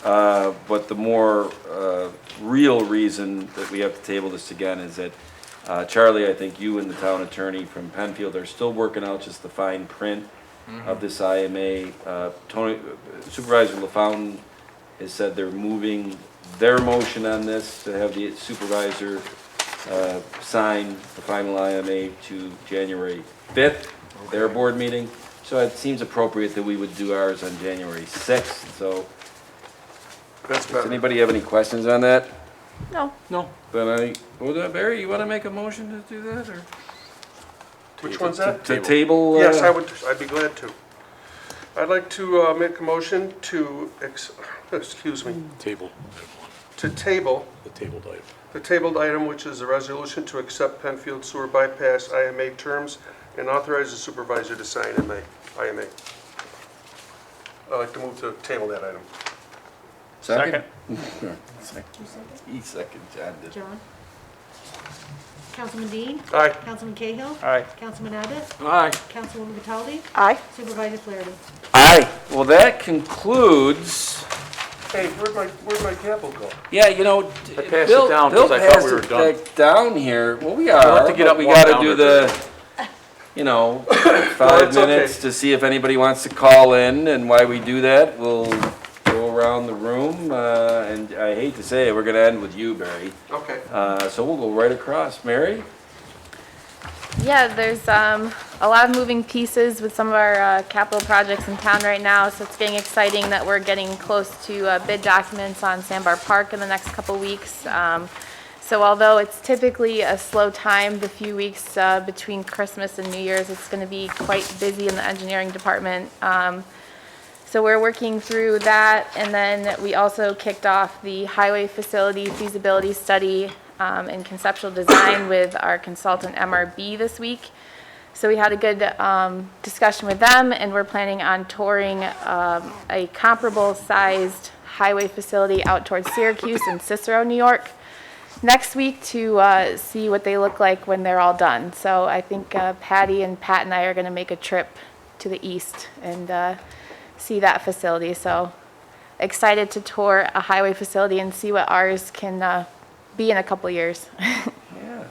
Speaker 1: But the more real reason that we have to table this again is that Charlie, I think you and the town attorney from Penfield are still working out just the fine print of this IMA. Tony, Supervisor LaFountain has said they're moving their motion on this to have the supervisor sign the final IMA to January 5th, their board meeting. So it seems appropriate that we would do ours on January 6th, so.
Speaker 7: That's
Speaker 1: Does
Speaker 7: better.
Speaker 1: anybody have any questions on that?
Speaker 2: No.
Speaker 5: No.
Speaker 1: Then Barry, you want to make a motion to do that, or?
Speaker 7: Which one's that?
Speaker 1: To table?
Speaker 7: Yes, I'd be glad to. I'd like to make a motion to, excuse me,
Speaker 5: Table.
Speaker 7: to table
Speaker 5: The tabled item.
Speaker 7: the tabled item, which is a resolution to accept Penfield Sewer Bypass IMA terms and authorize the supervisor to sign in the IMA. I'd like to move to table that item.
Speaker 1: Second? He second, John did.
Speaker 4: John. Councilman Dean.
Speaker 7: Aye.
Speaker 4: Councilman Cahill.
Speaker 8: Aye.
Speaker 4: Councilman Abbott.
Speaker 5: Aye.
Speaker 4: Councilwoman Cataldi.
Speaker 2: Aye.
Speaker 4: Supervisor Flaherty.
Speaker 1: Aye. Well, that concludes,
Speaker 7: Hey, where'd my gavel go?
Speaker 1: yeah, you know,
Speaker 5: I passed it down 'cause I thought we were done.
Speaker 1: Bill passed it back down here. Well, we
Speaker 5: We'll
Speaker 1: are,
Speaker 5: have to get
Speaker 1: but
Speaker 5: up
Speaker 1: we
Speaker 5: and walk
Speaker 1: gotta
Speaker 5: down
Speaker 1: do
Speaker 5: there.
Speaker 1: the, you know, 5
Speaker 7: it's okay.
Speaker 1: minutes to see if anybody wants to call in, and while we do that, we'll go around the room, and I hate to say it, we're gonna end with you, Barry.
Speaker 7: Okay.
Speaker 1: So we'll go right across. Mary?
Speaker 16: Yeah, there's a lot of moving pieces with some of our capital projects in town right now, so it's getting exciting that we're getting close to bid documents on Sandbar Park in the next couple weeks. So although it's typically a slow time, the few weeks between Christmas and New Year's, it's going to be quite busy in the engineering department. So we're working through that, and then we also kicked off the highway facility feasibility study and conceptual design with our consultant MRB this week. So we had a good discussion with them, and we're planning on touring a comparable sized highway facility out towards Syracuse and Cicero, New York, next week to see what they look like when they're all done. So I think Patty and Pat and I are going to make a trip to the east and see that facility. So excited to tour a highway facility and see what ours can be in a couple years.
Speaker 1: Yeah.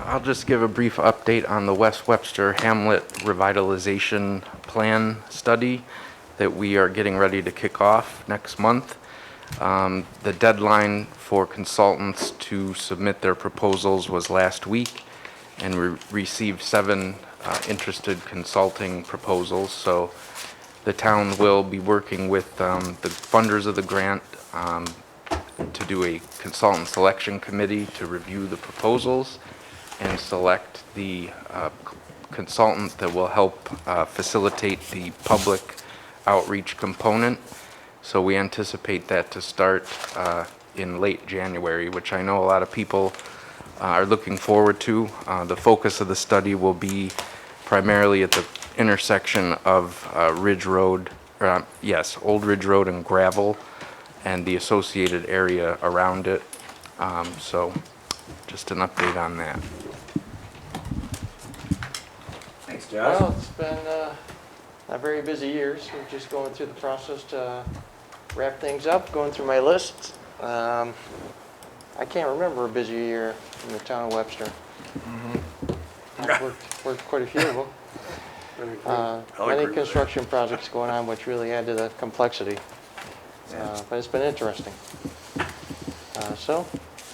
Speaker 15: I'll just give a brief update on the West Webster Hamlet Revitalization Plan study that we are getting ready to kick off next month. The deadline for consultants to submit their proposals was last week, and we received 7 interested consulting proposals. So the town will be working with the funders of the grant to do a consultant selection committee to review the proposals and select the consultant that will help facilitate the public outreach component. So we anticipate that to start in late January, which I know a lot of people are looking forward to. The focus of the study will be primarily at the intersection of Ridge Road, Old Ridge Road and Gravel, and the associated area around it. So just an update on that.
Speaker 1: Thanks, Josh.
Speaker 14: Well, it's been a very busy year, so we're just going through the process to wrap things up, going through my list. I can't remember a busy year in the town of Webster. I worked quite a few of them. Many construction projects going on which really add to the complexity. But it's been interesting. So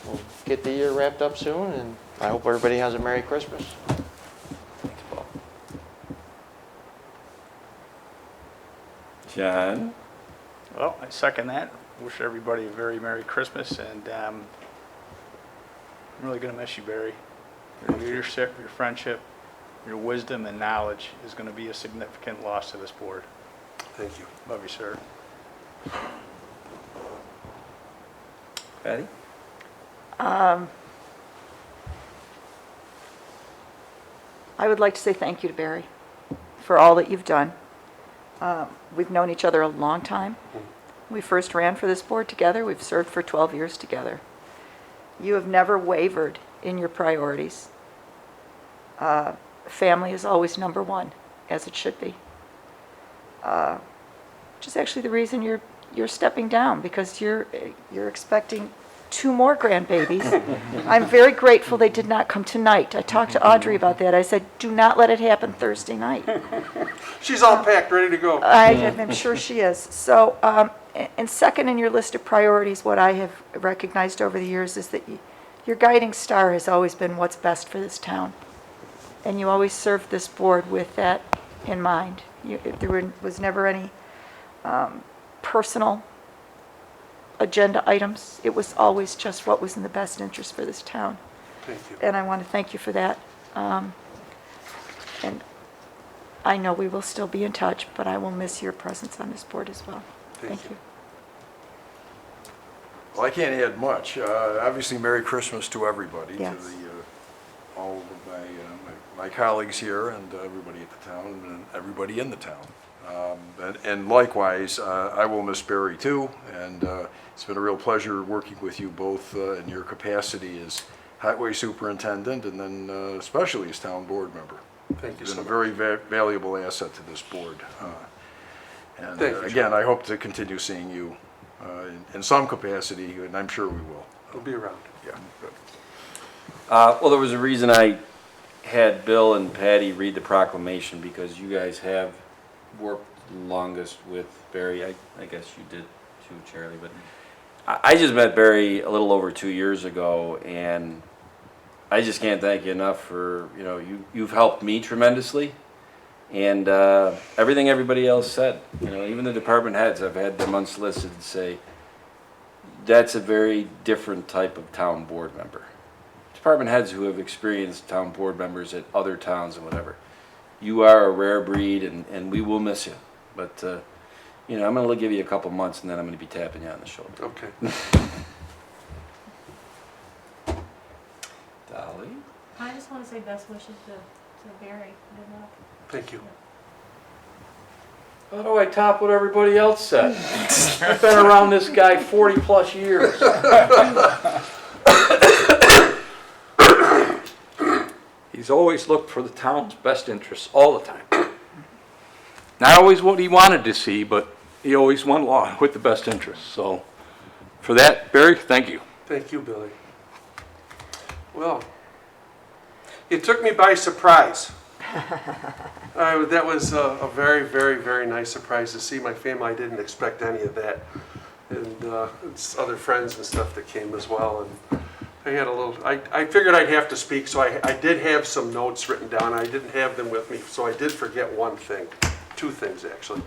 Speaker 14: we'll get the year wrapped up soon, and I hope everybody has a Merry Christmas.
Speaker 1: John?
Speaker 8: Well, I second that. Wish everybody a very Merry Christmas, and I'm really going to miss you, Barry. Your leadership, your friendship, your wisdom and knowledge is going to be a significant loss to this board.
Speaker 7: Thank you.
Speaker 8: Love you, sir.
Speaker 1: Patty?
Speaker 2: I would like to say thank you to Barry for all that you've done. We've known each other a long time. We first ran for this board together. We've served for 12 years together. You have never wavered in your priorities. Family is always number one, as it should be. Which is actually the reason you're stepping down, because you're expecting 2 more grandbabies. I'm very grateful they did not come tonight. I talked to Audrey about that. I said, do not let it happen Thursday night.
Speaker 7: She's all packed, ready to go.
Speaker 2: I'm sure she is. So, and second in your list of priorities, what I have recognized over the years is that your guiding star has always been what's best for this town. And you always served this board with that in mind. There was never any personal agenda items. It was always just what was in the best interest for this town.
Speaker 7: Thank you.
Speaker 2: And I want to thank you for that. And I know we will still be in touch, but I will miss your presence on this board as well. Thank you.
Speaker 17: Well, I can't add much. Obviously, Merry Christmas to everybody,
Speaker 2: Yes.
Speaker 17: to all of my colleagues here and everybody at the town and everybody in the town. And likewise, I will miss Barry too, and it's been a real pleasure working with you both in your capacity as highway superintendent and then especially as town board member.
Speaker 7: Thank you
Speaker 17: You've
Speaker 7: so
Speaker 17: been a very valuable asset to this board. And
Speaker 7: Thank you,
Speaker 17: again,
Speaker 7: John.
Speaker 17: I hope to continue seeing you in some capacity, and I'm sure we will.
Speaker 7: We'll be around.
Speaker 17: Yeah, good.
Speaker 1: Well, there was a reason I had Bill and Patty read the proclamation, because you guys have worked longest with Barry. I guess you did too, Charlie, but I just met Barry a little over 2 years ago, and I just can't thank you enough for, you've helped me tremendously, and everything everybody else said, even the department heads, I've had them unsolicited say, that's a very different type of town board member. Department heads who have experienced town board members at other towns and whatever. You are a rare breed, and we will miss you. But, I'm going to give you a couple months, and then I'm going to be tapping you on the shoulder.
Speaker 7: Okay.
Speaker 1: Dolly?
Speaker 4: I just want to say best wishes to Barry. Good luck.
Speaker 7: Thank you.
Speaker 1: How do I top what everybody else said? I've been around this guy 40 plus years.
Speaker 5: He's always looked for the town's best interests all the time. Not always what he wanted to see, but he always went along with the best interests. So for that, Barry, thank you.
Speaker 7: Thank you, Billy. Well, it took me by surprise. That was a very, very, very nice surprise to see my family. I didn't expect any of that. And it's other friends and stuff that came as well. And I had a little, I figured I'd have to speak, so I did have some notes written down. I didn't have them with me, so I did forget one thing. 2 things, actually.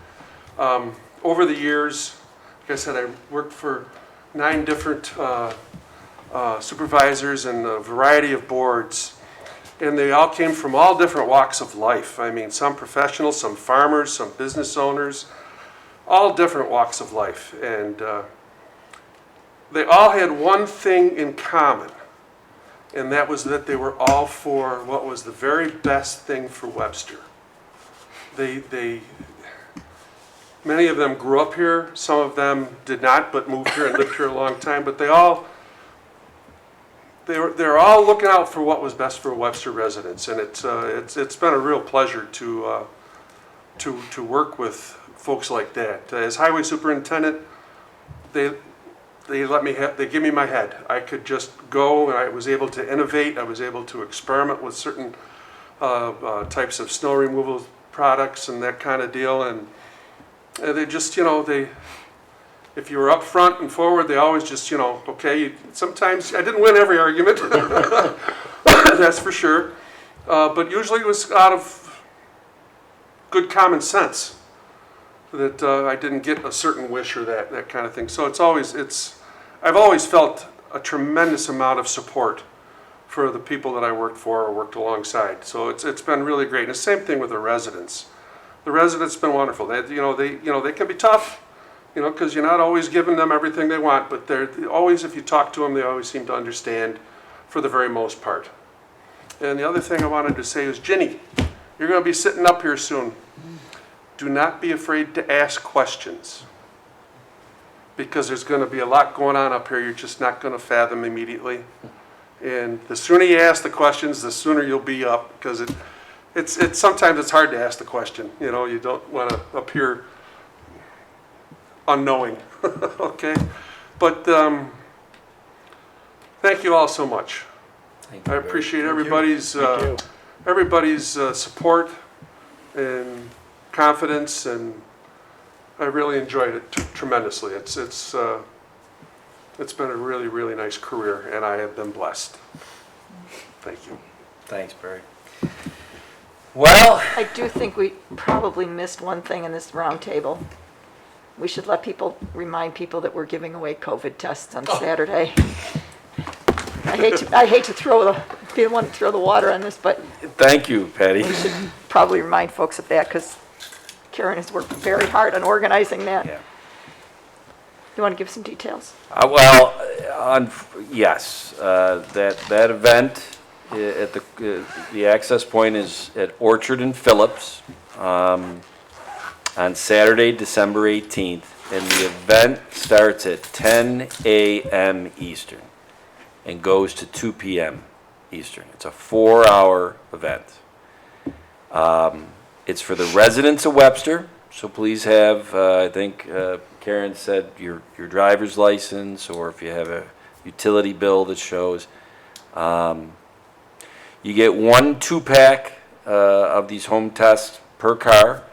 Speaker 7: Over the years, like I said, I worked for 9 different supervisors and a variety of boards, and they all came from all different walks of life. I mean, some professionals, some farmers, some business owners, all different walks of life. And they all had one thing in common, and that was that they were all for what was the very best thing for Webster. Many of them grew up here, some of them did not, but moved here and lived here a long time, but they're all looking out for what was best for Webster residents, and it's been a real pleasure to work with folks like that. As highway superintendent, they give me my head. I could just go, and I was able to innovate. I was able to experiment with certain types of snow removal products and that kind of deal. And they just, you know, if you were up front and forward, they always just, you know, okay, sometimes I didn't win every argument, that's for sure. But usually it was out of good common sense that I didn't get a certain wish or that kind of thing. So I've always felt a tremendous amount of support for the people that I worked for or worked alongside. So it's been really great. And the same thing with the residents. The residents have been wonderful. They can be tough, you know, because you're not always giving them everything they want, but they're always, if you talk to them, they always seem to understand for the very most part. And the other thing I wanted to say is, Ginny, you're going to be sitting up here soon. Do not be afraid to ask questions, because there's going to be a lot going on up here you're just not going to fathom immediately. And the sooner you ask the questions, the sooner you'll be up, because it's sometimes it's hard to ask the question. You know, you don't want to appear unknowing, okay? But thank you all so much. I appreciate everybody's support and confidence, and I really enjoyed it tremendously. It's been a really, really nice career, and I have been blessed. Thank you.
Speaker 1: Thanks, Barry. Well,
Speaker 2: I do think we probably missed one thing in this roundtable. We should remind people that we're giving away COVID tests on Saturday. I hate to be the one to throw the water on this, but
Speaker 1: thank you, Patty.
Speaker 2: we should probably remind folks of that, because Karen has worked very hard on organizing that.
Speaker 1: Yeah.
Speaker 2: You want to give some details?
Speaker 1: Yes, that event at the access point is at Orchard and Phillips on Saturday, December 18th, and the event starts at 10 a.m. Eastern and goes to 2 p.m. Eastern. It's a 4-hour event. It's for the residents of Webster, so please have, I think Karen said, your driver's license, or if you have a utility bill that shows. You get 1 2-pack of these home tests per car.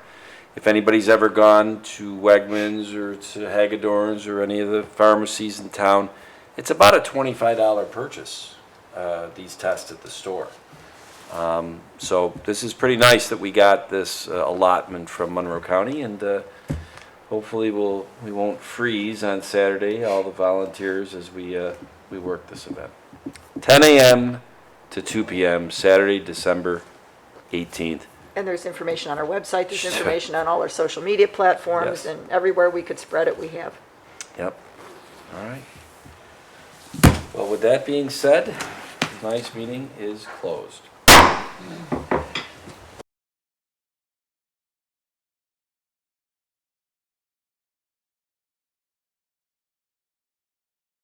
Speaker 1: If anybody's ever gone to Wegmans or to Hagedorn's or any of the pharmacies in town, it's about a $25 purchase, these tests at the store. So this is pretty nice that we got this allotment from Monroe County, and hopefully we won't freeze on Saturday, all the volunteers, as we work this event. 10 a.m. to 2 p.m., Saturday, December 18th.
Speaker 2: And there's information on our website, there's information on all our social media platforms,
Speaker 1: Yes.
Speaker 2: and everywhere we could spread it, we have.
Speaker 1: Yep. All right. Well, with that being said, tonight's meeting is closed.